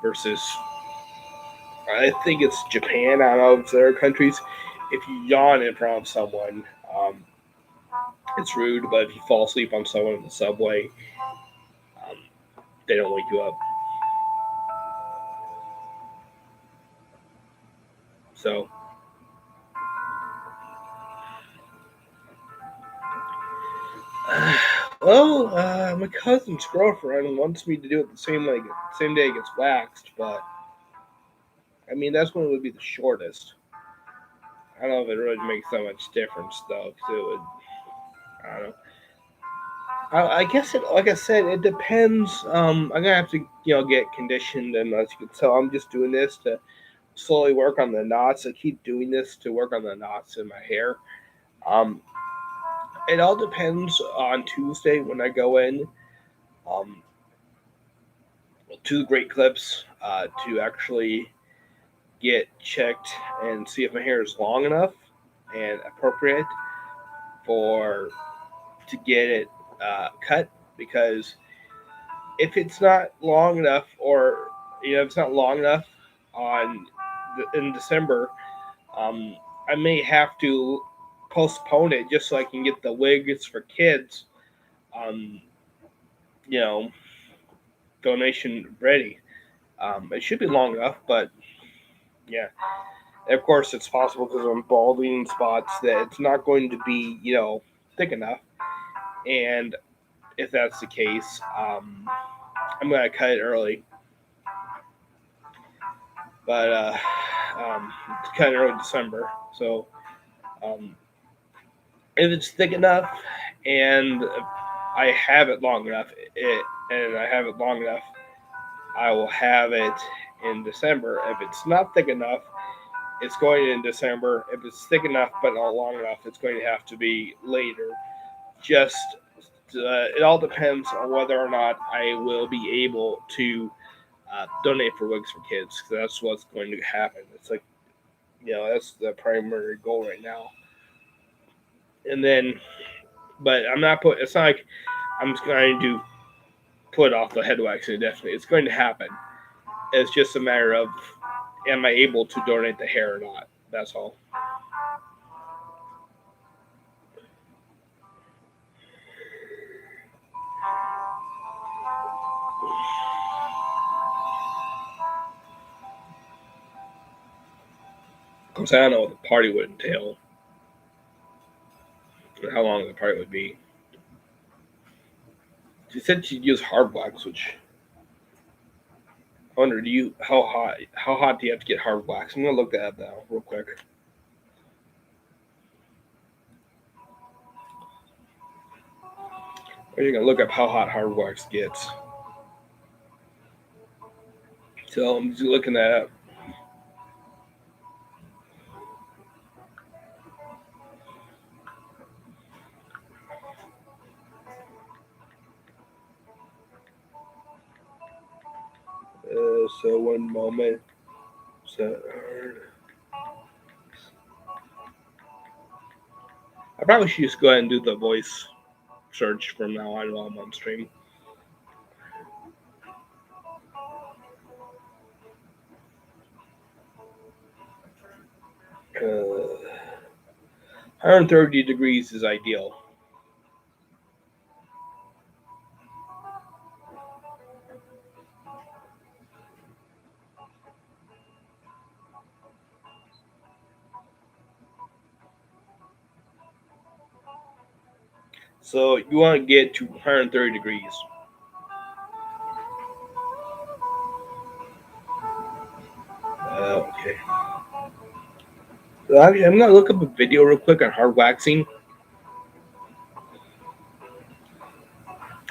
Versus, I think it's Japan. I don't know if there are countries. If you yawn in front of someone, it's rude. But if you fall asleep on someone in the subway, um, they don't wake you up. So, well, my cousin's girlfriend wants me to do it the same day it gets waxed, but I mean that's when it would be the shortest. I don't know if it really makes that much difference though, because it would. I don't know. I guess it, like I said, it depends. I'm gonna have to, get conditioned, and as you can tell, I'm just doing this to slowly work on the knots. I keep doing this to work on the knots in my hair. Um, it all depends on Tuesday when I go in um, to the Great Clips to actually get checked and see if my hair is long enough and appropriate for to get it cut. Because if it's not long enough, or if it's not long enough in December, um, I may have to postpone it just so I can get the wigs for kids, um, you know, donation ready. It should be long enough, but yeah. And of course, it's possible because I'm balding in spots that it's not going to be, thick enough. And if that's the case, I'm going to cut it early. But it's kind of early December. So um, if it's thick enough and I have it long enough, I will have it in December. If it's not thick enough, it's going in December. If it's thick enough but not long enough, it's going to have to be later. Just it all depends on whether or not I will be able to donate for wigs for kids. Cause that's what's going to happen. It's like, that's the primary goal right now. And then, but I'm not put. It's not like I'm just going to put off the head wax indefinitely. It's going to happen. It's just a matter of, am I able to donate the hair or not? That's all. Of course, I don't know what the party would entail, or how long the party would be. She said she'd use hard wax, which I wonder, how hot do you have to get hard wax? I'm gonna look that up now real quick. Or you're gonna look up how hot hard wax gets. So I'm just looking that up. So one moment. So I probably should just go ahead and do the voice. search from now on while I'm on stream. 130 degrees is ideal. So you want to get to 130 degrees. Okay. So actually, I'm gonna look up a video real quick on hard waxing.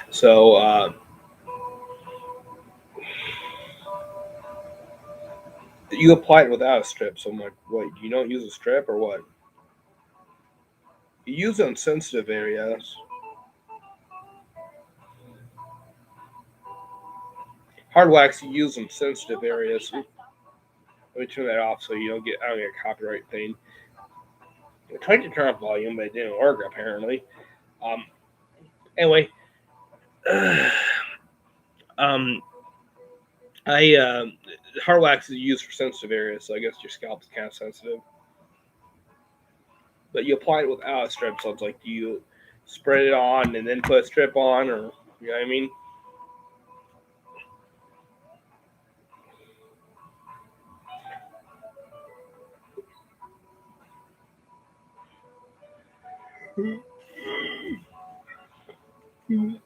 So you apply it without a strip. So I'm like, what? You don't use a strip or what? You use it on sensitive areas. Hard wax you use in sensitive areas. Let me turn that off so you don't get I don't get a copyright thing. I tried to turn off volume, but it didn't work apparently. Anyway, um, I hard wax is used for sensitive areas, so I guess your scalp is kind of sensitive. But you apply it without a strip, so it's like you spread it on and then put a strip on, or you know what I mean.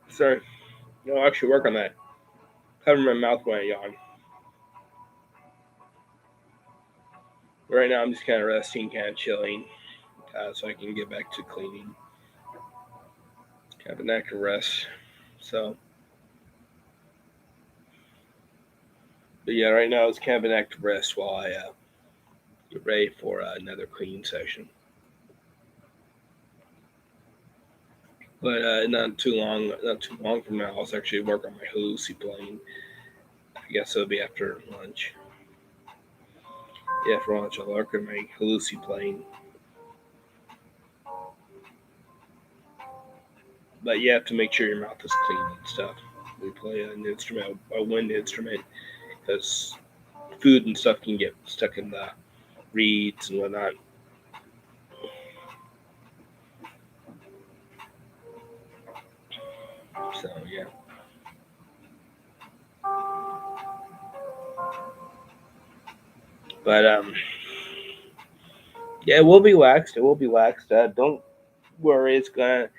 Sorry, no, I'll actually work on that. Cover my mouth when I yawn. Right now, I'm just kind of resting, kind of chilling, so I can get back to cleaning. Kind of an active rest. So, but yeah, right now it's kind of an active rest while I get ready for another cleaning session. But not too long from now, I'll actually work on my Halusi playing. I guess it'll be after lunch. Yeah, for lunch I'll work on my Halusi playing. But you have to make sure your mouth is clean and stuff. We play an instrument, a wind instrument, because food and stuff can get stuck in the reeds and whatnot. So yeah. But yeah, it will be waxed. It will be waxed. Don't worry, it's gonna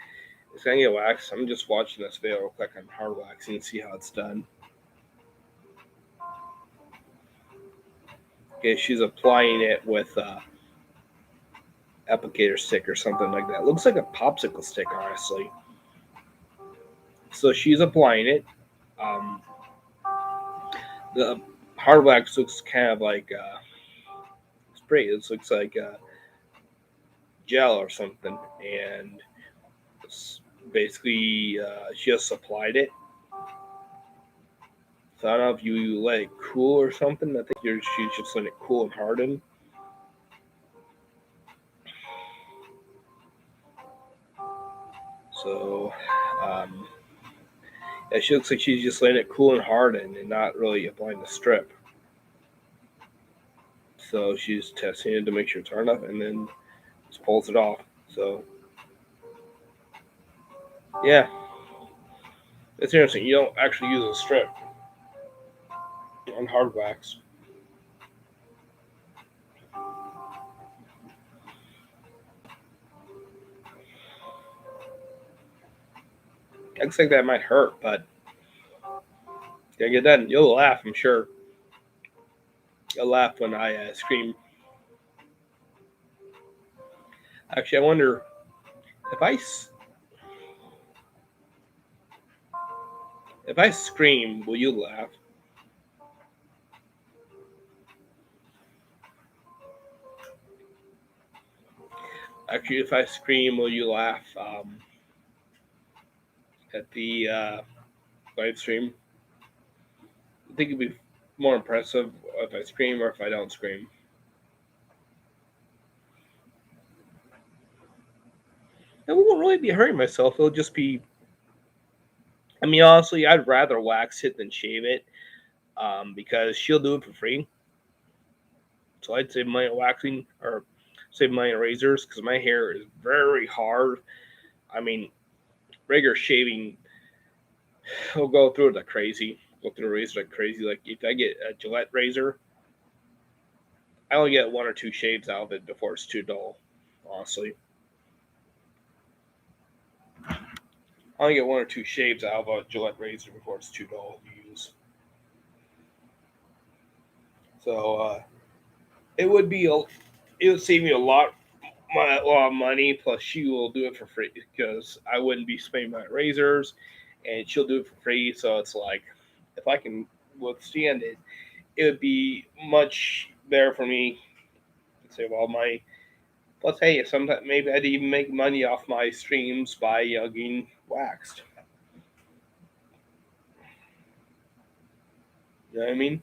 get waxed. I'm just watching this video real quick on hard waxing and see how it's done. Okay, she's applying it with applicator stick or something like that. It looks like a popsicle stick, honestly. So she's applying it. The hard wax looks kind of like spray. It looks like gel or something, and basically she just applied it. So I don't know if you let it cool or something. I think she's just letting it cool and harden. So yeah, she looks like she's just letting it cool and harden and not really applying the strip. So she's testing it to make sure it's hard enough, and then just pulls it off. So yeah, it's interesting. You don't actually use a strip on hard wax. Looks like that might hurt, but gotta get done. You'll laugh, I'm sure. You'll laugh when I scream. Actually, I wonder if I scream, will you laugh? Actually, if I scream, will you laugh at the live stream? I think it'd be more impressive if I scream or if I don't scream. I won't really be hurting myself. It'll just be I mean, honestly, I'd rather wax it than shave it, because she'll do it for free. So I'd save money on waxing or save money on razors because my hair is very hard. I mean, regular shaving will go through it like crazy. Go through the razor like crazy. Like if I get a Gillette razor, I only get one or two shaves out of it before it's too dull. Honestly, I only get one or two shaves out of a Gillette razor before it's too dull to use. So it would be it would save me a lot of money. Plus, she will do it for free because I wouldn't be spending my razors, and she'll do it for free. So it's like if I can withstand it, it would be much better for me to save all my. Plus, hey, sometimes maybe I'd even make money off my streams by getting waxed. You know what I mean?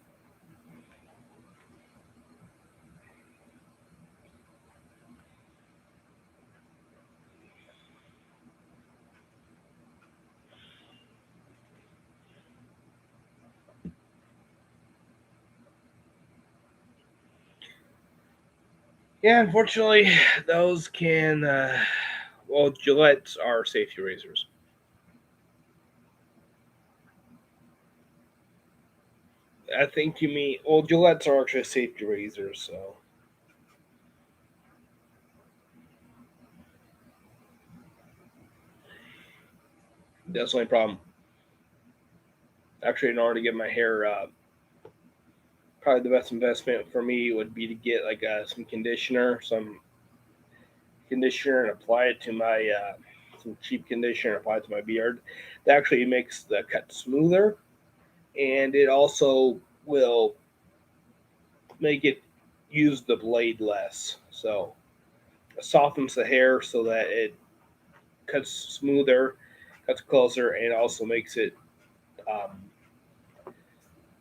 Yeah, unfortunately, those can. Well, Gillettes are safety razors. I think you mean. Well, Gillettes are actually safety razors, so that's the only problem. Actually, in order to get my hair, probably the best investment for me would be to get like some conditioner, and apply it to my some cheap conditioner, and apply it to my beard. That actually makes the cut smoother, and it also will make it use the blade less. So it softens the hair so that it cuts smoother, cuts closer, and also um,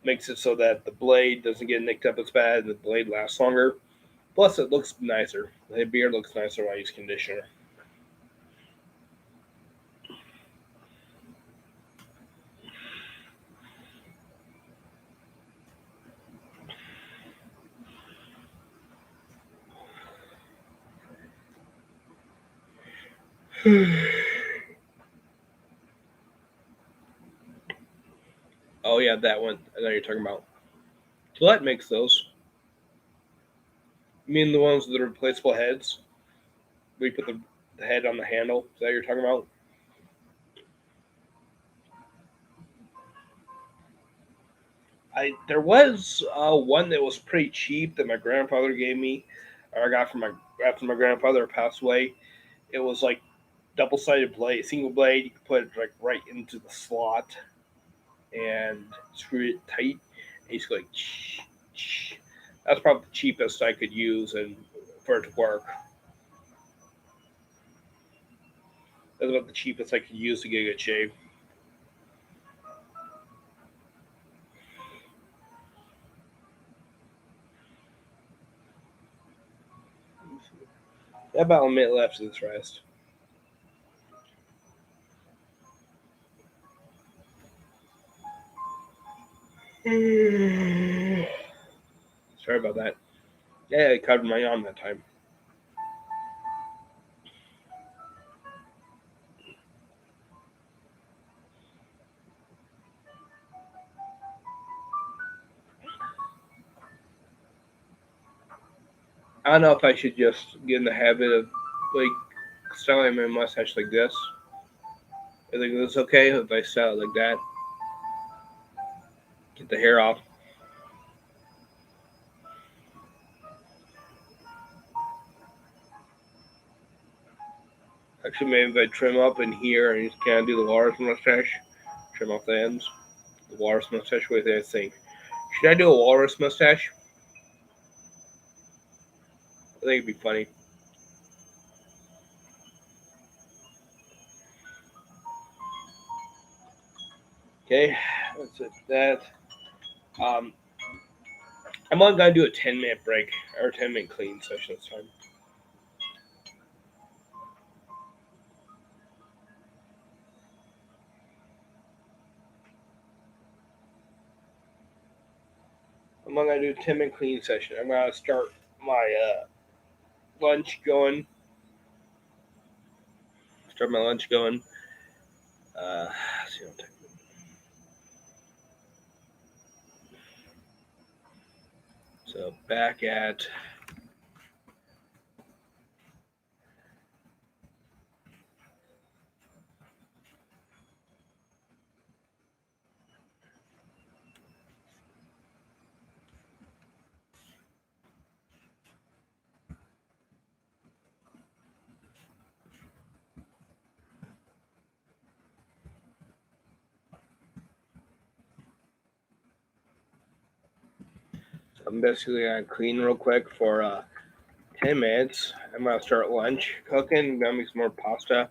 makes it so that the blade doesn't get nicked up as bad and the blade lasts longer. Plus, it looks nicer. The beard looks nicer when I use conditioner. Oh yeah, that one. I know you're talking about. Gillette makes those. You mean the ones with the replaceable heads? We put the head on the handle. Is that what you're talking about? I there was one that was pretty cheap that my grandfather gave me, or I got from my after my grandfather passed away. It was like double sided blade, single blade. You could put it like right into the slot and screw it tight. And he's like, shh, shh. That's probably the cheapest I could use and for it to work. That's about the cheapest I could use to get a good shave. About a minute left of this rest. Sorry about that. Yeah, I covered my arm that time. I don't know if I should just get in the habit of like styling my mustache like this. I think it's okay if I style it like that. Get the hair off. Actually, maybe if I trim up in here and just kind of do the walrus mustache, trim off the ends. The walrus mustache. What do you think? Should I do a walrus mustache? I think it'd be funny. Okay, that's it. That. Um, I'm only gonna do a 10-minute break or 10-minute clean session this time. I'm gonna do a 10-minute clean session. I'm gonna start my lunch going. Start my lunch going. See what time. So back at I'm basically gonna clean real quick for 10 minutes. I'm gonna start lunch cooking. I'm gonna make some more pasta.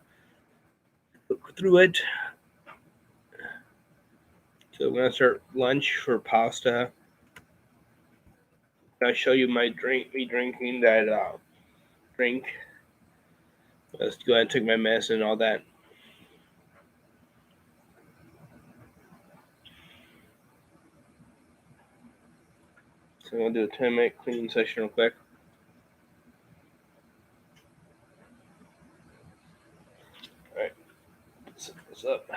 Look through it. So I'm gonna start lunch for pasta. I'll show you my drink. Me drinking that drink. Let's go ahead and take my medicine and all that. So I'm gonna do a 10-minute cleaning session real quick. All right, set this up.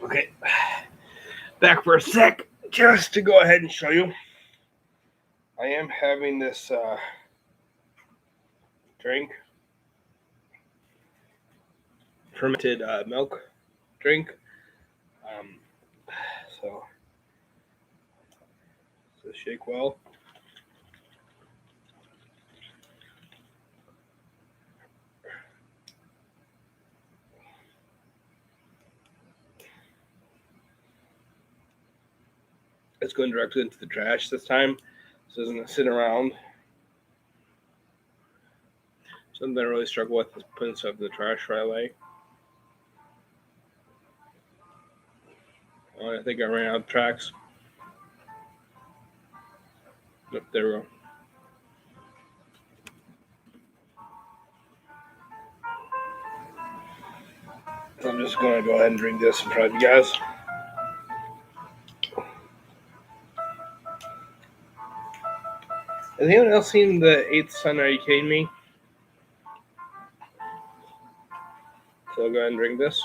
Okay, back for a sec, just to go ahead and show you. I am having this drink, fermented milk drink. So shake well. It's going directly into the trash this time, so it doesn't sit around. Something I really struggle with is putting stuff in the trash right away. Oh, I think I ran out of tracks. Yep, there we go. So I'm just going to go ahead and drink this in front of you guys. Has anyone else seen the 8th Son? Are you kidding me? So I'll go ahead and drink this.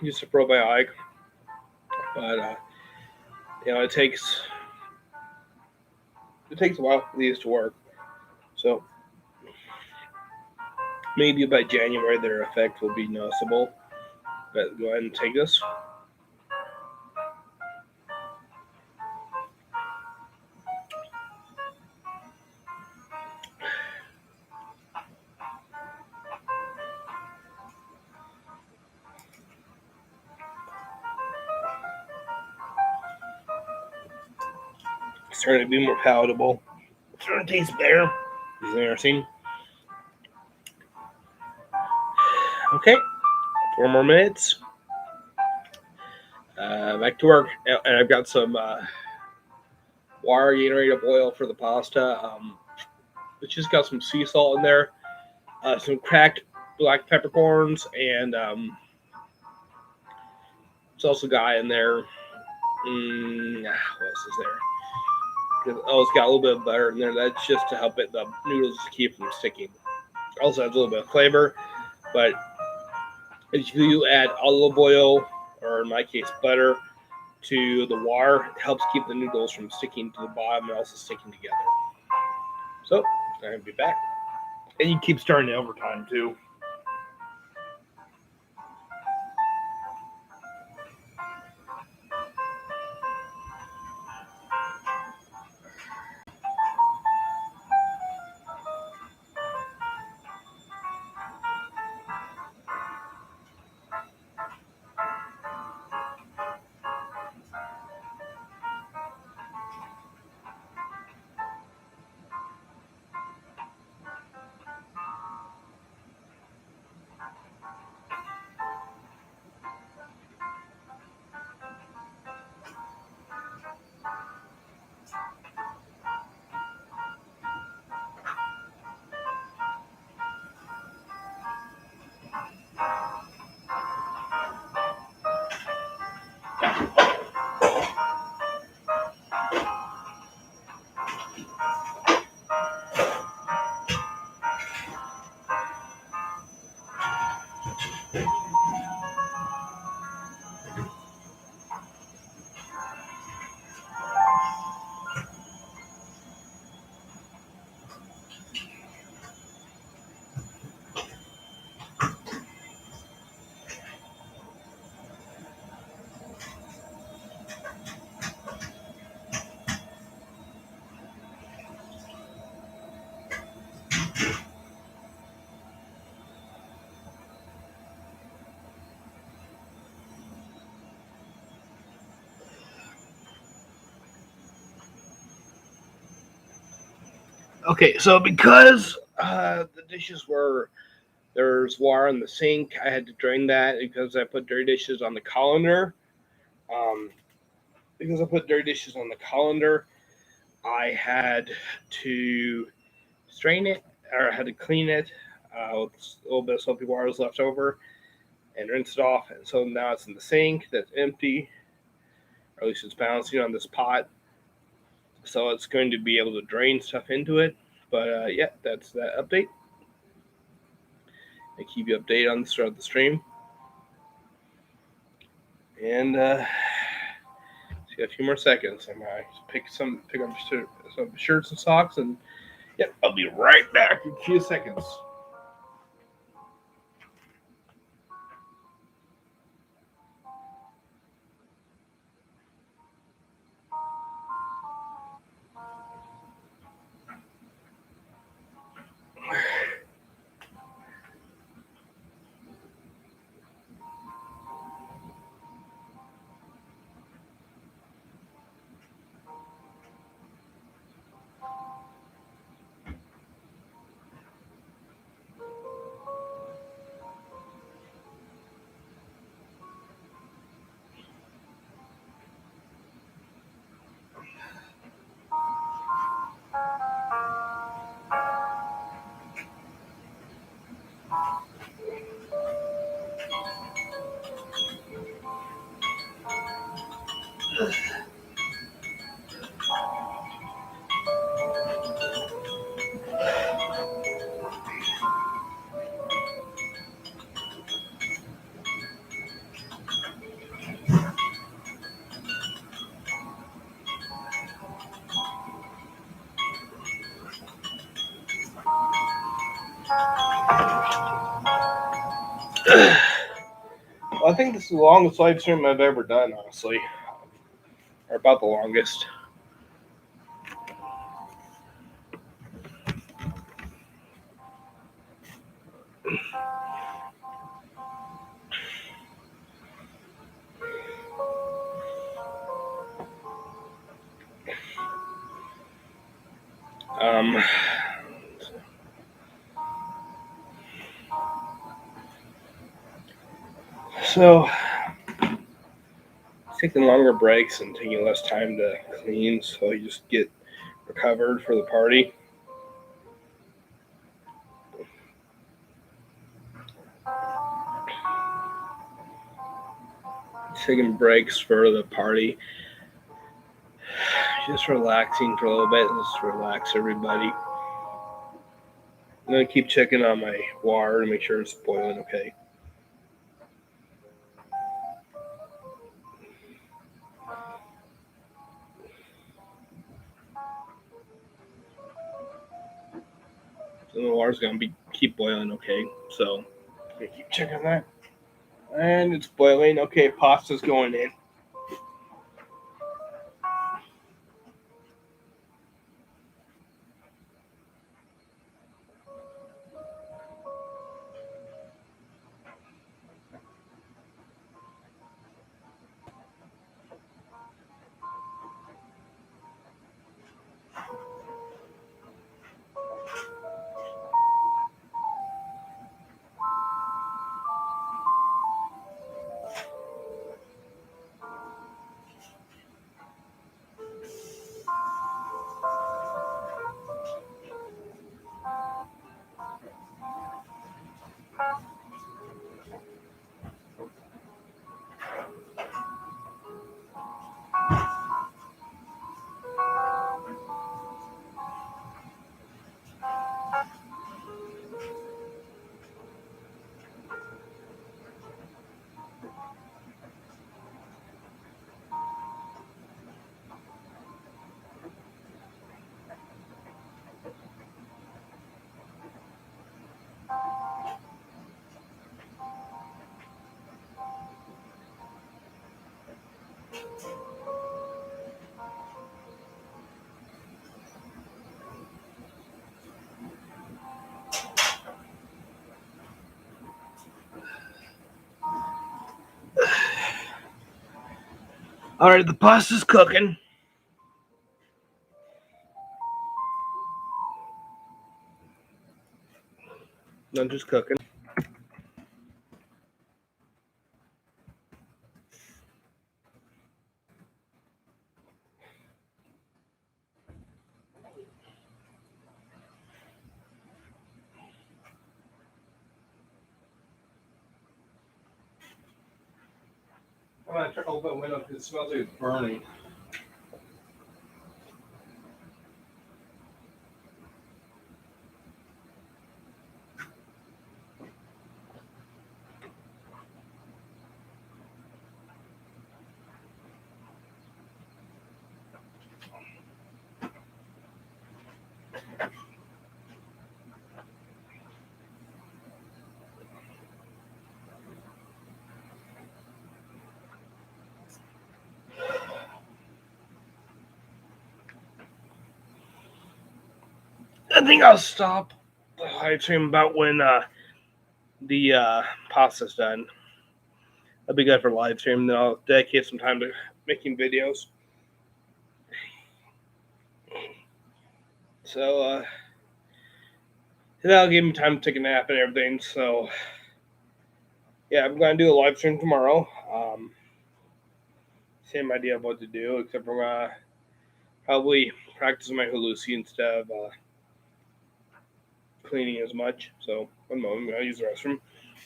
Just a probiotic, but it takes a while for these to work. So maybe by January their effect will be noticeable. But go ahead and take this. It's starting to be more palatable. It's starting to taste better. Is it interesting? Okay, 4 more minutes. Back to work, and I've got some water generated oil for the pasta. It's just got some sea salt in there, some cracked black peppercorns, and it's also got in there. What else is there? It's got a little bit of butter in there. That's just to help the noodles keep from sticking. Also has a little bit of flavor, but if you add olive oil, or in my case butter, to the water, it helps keep the noodles from sticking to the bottom and also sticking together. So I'm gonna be back, and you keep stirring it over time too. Okay, so because the dishes there's water in the sink, I had to drain that because I put dirty dishes on the colander. Because I put dirty dishes on the colander, I had to strain it, or I had to clean it with a little bit of soapy water was left over, and rinse it off. And so now it's in the sink that's empty, or at least it's balancing on this pot. So it's going to be able to drain stuff into it. But yeah, that's that update. I keep you updated on the start of the stream. And just got a few more seconds. I'm gonna pick up some shirts and socks, and yep, I'll be right back in a few seconds. Well, I think this is the longest live stream I've ever done, honestly, or about the longest. Um, so taking longer breaks and taking less time to clean, so you just get recovered for the party. Taking breaks for the party. Just relaxing for a little bit. Just relax everybody. I'm gonna keep checking on my water to make sure it's boiling okay. So the water's gonna keep boiling okay. So I'm gonna keep checking that. And it's boiling. Okay, pasta's going in. All right, the pasta's cooking. Not just cooking. I'm gonna try to open the window because it smells like it's burning. I think I'll stop the live stream about when the pasta's done. That'll be good for live stream. Then I'll dedicate some time to making videos. So that'll give me time to take a nap and everything. So yeah, I'm gonna do a live stream tomorrow. Same idea of what to do, except for probably practice my halusi instead of cleaning as much. So one moment, I'm gonna use the restroom.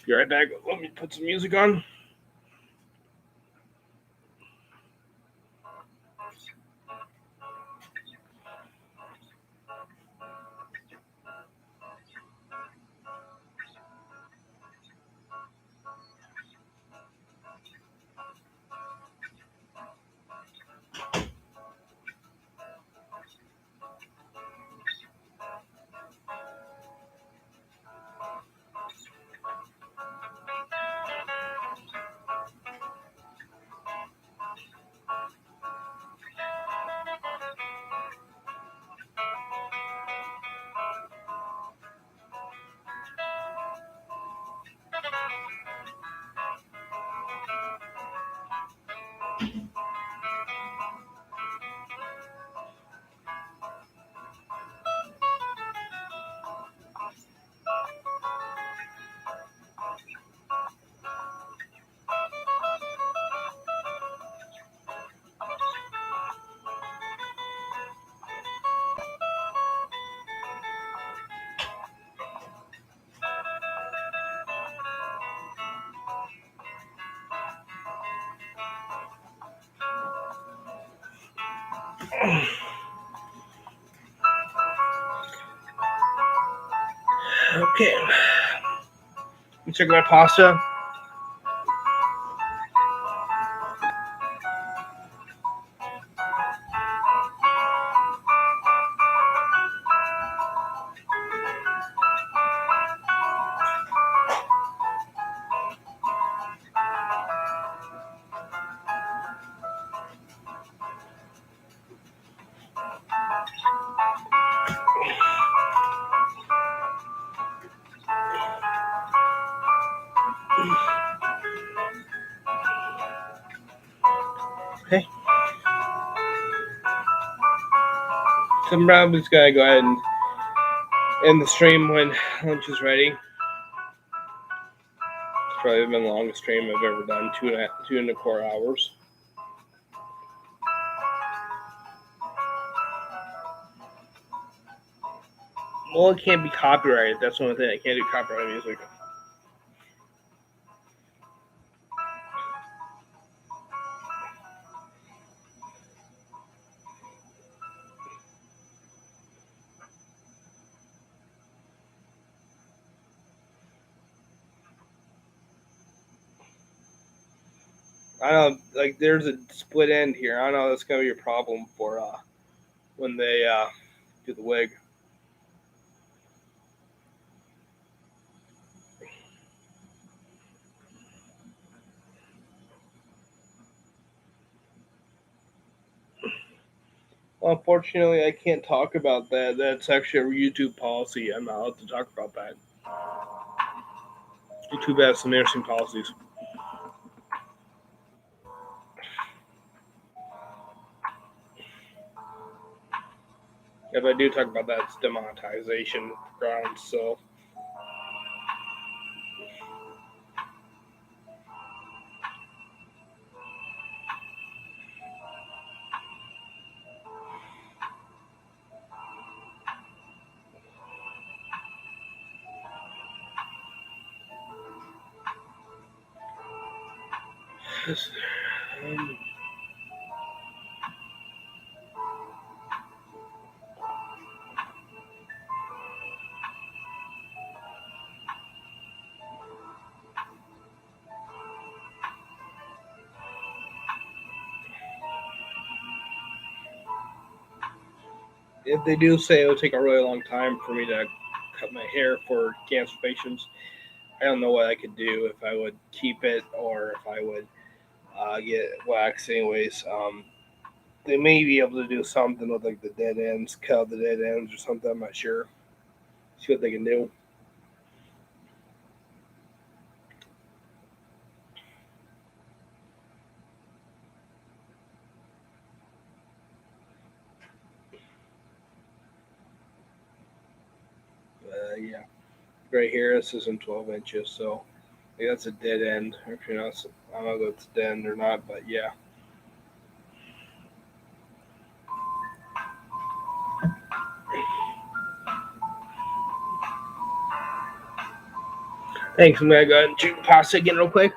Be right back. Let me put some music on. Okay. Let me check my pasta. Okay. So I'm probably just gonna go ahead and end the stream when lunch is ready. It's probably been the longest stream I've ever done, 2.25 hours. Well, it can't be copyrighted. That's one thing. I can't do copyrighted music. I don't know, like there's a split end here. I don't know that's gonna be a problem for when they do the wig. Well, unfortunately, I can't talk about that. That's actually a YouTube policy. I'm not allowed to talk about that. YouTube has some interesting policies. If I do talk about that, it's demonetization grounds. So if they do say it would take a really long time for me to cut my hair for cancer patients, I don't know what I could do if I would keep it or if I would get wax. Anyways, they may be able to do something with like the dead ends, cut the dead ends or something. I'm not sure. See what they can do. Yeah, right here, this isn't 12 inches, so yeah, that's a dead end. If you're not, I don't know if it's dead end or not, but yeah. Thanks. I'm gonna go ahead and chew pasta again real quick.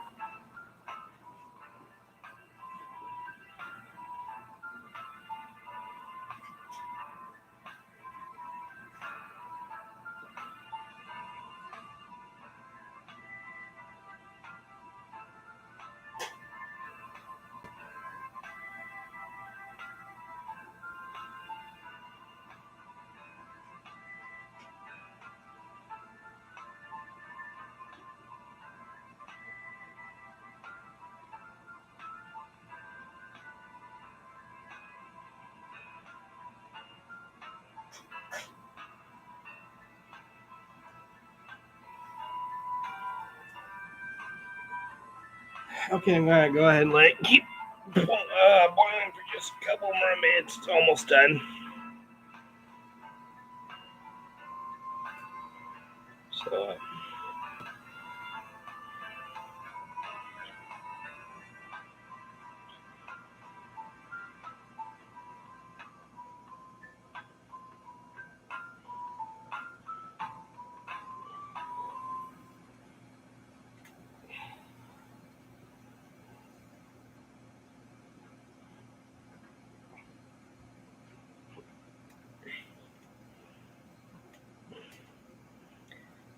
Okay, I'm gonna go ahead and let it keep boiling for just a couple more minutes. It's almost done. So.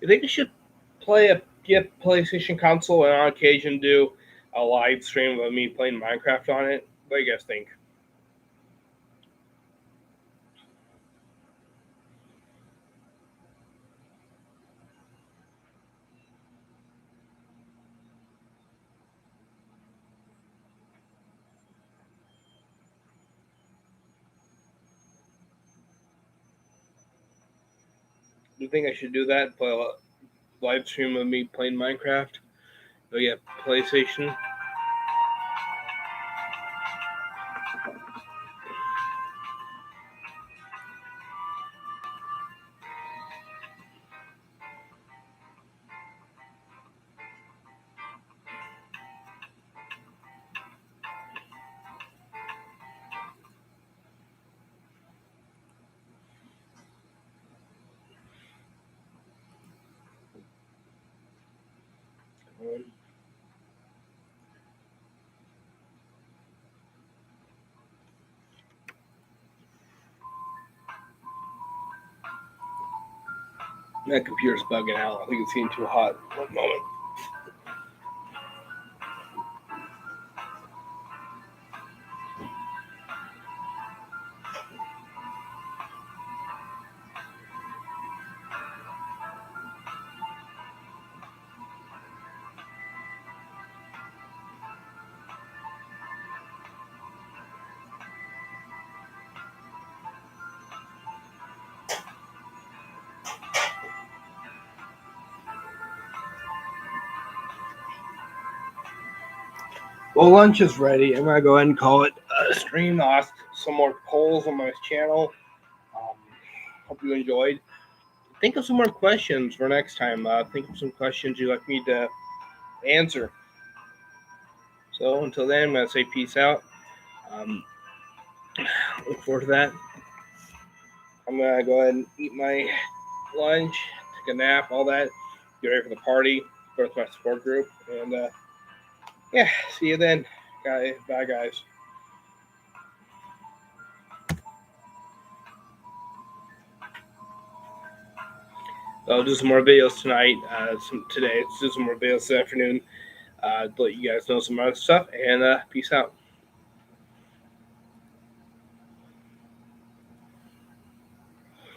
You think I should get a PlayStation console and on occasion do a live stream of me playing Minecraft on it? What do you guys think? Do you think I should do that? Play a live stream of me playing Minecraft? Oh yeah, PlayStation. That computer's bugging out. I think it's getting too hot. One moment. Well, lunch is ready. I'm gonna go ahead and call it a stream. I'll ask some more polls on my channel. Hope you enjoyed. Think of some more questions for next time. Think of some questions you'd like me to answer. So until then, I'm gonna say peace out. Look forward to that. I'm gonna go ahead and eat my lunch, take a nap, all that. Get ready for the party. Go to my support group, and yeah, see you then, guys. Bye, guys. I'll do some more videos tonight. Today, let's do some more videos this afternoon. To let you guys know some other stuff, and peace out.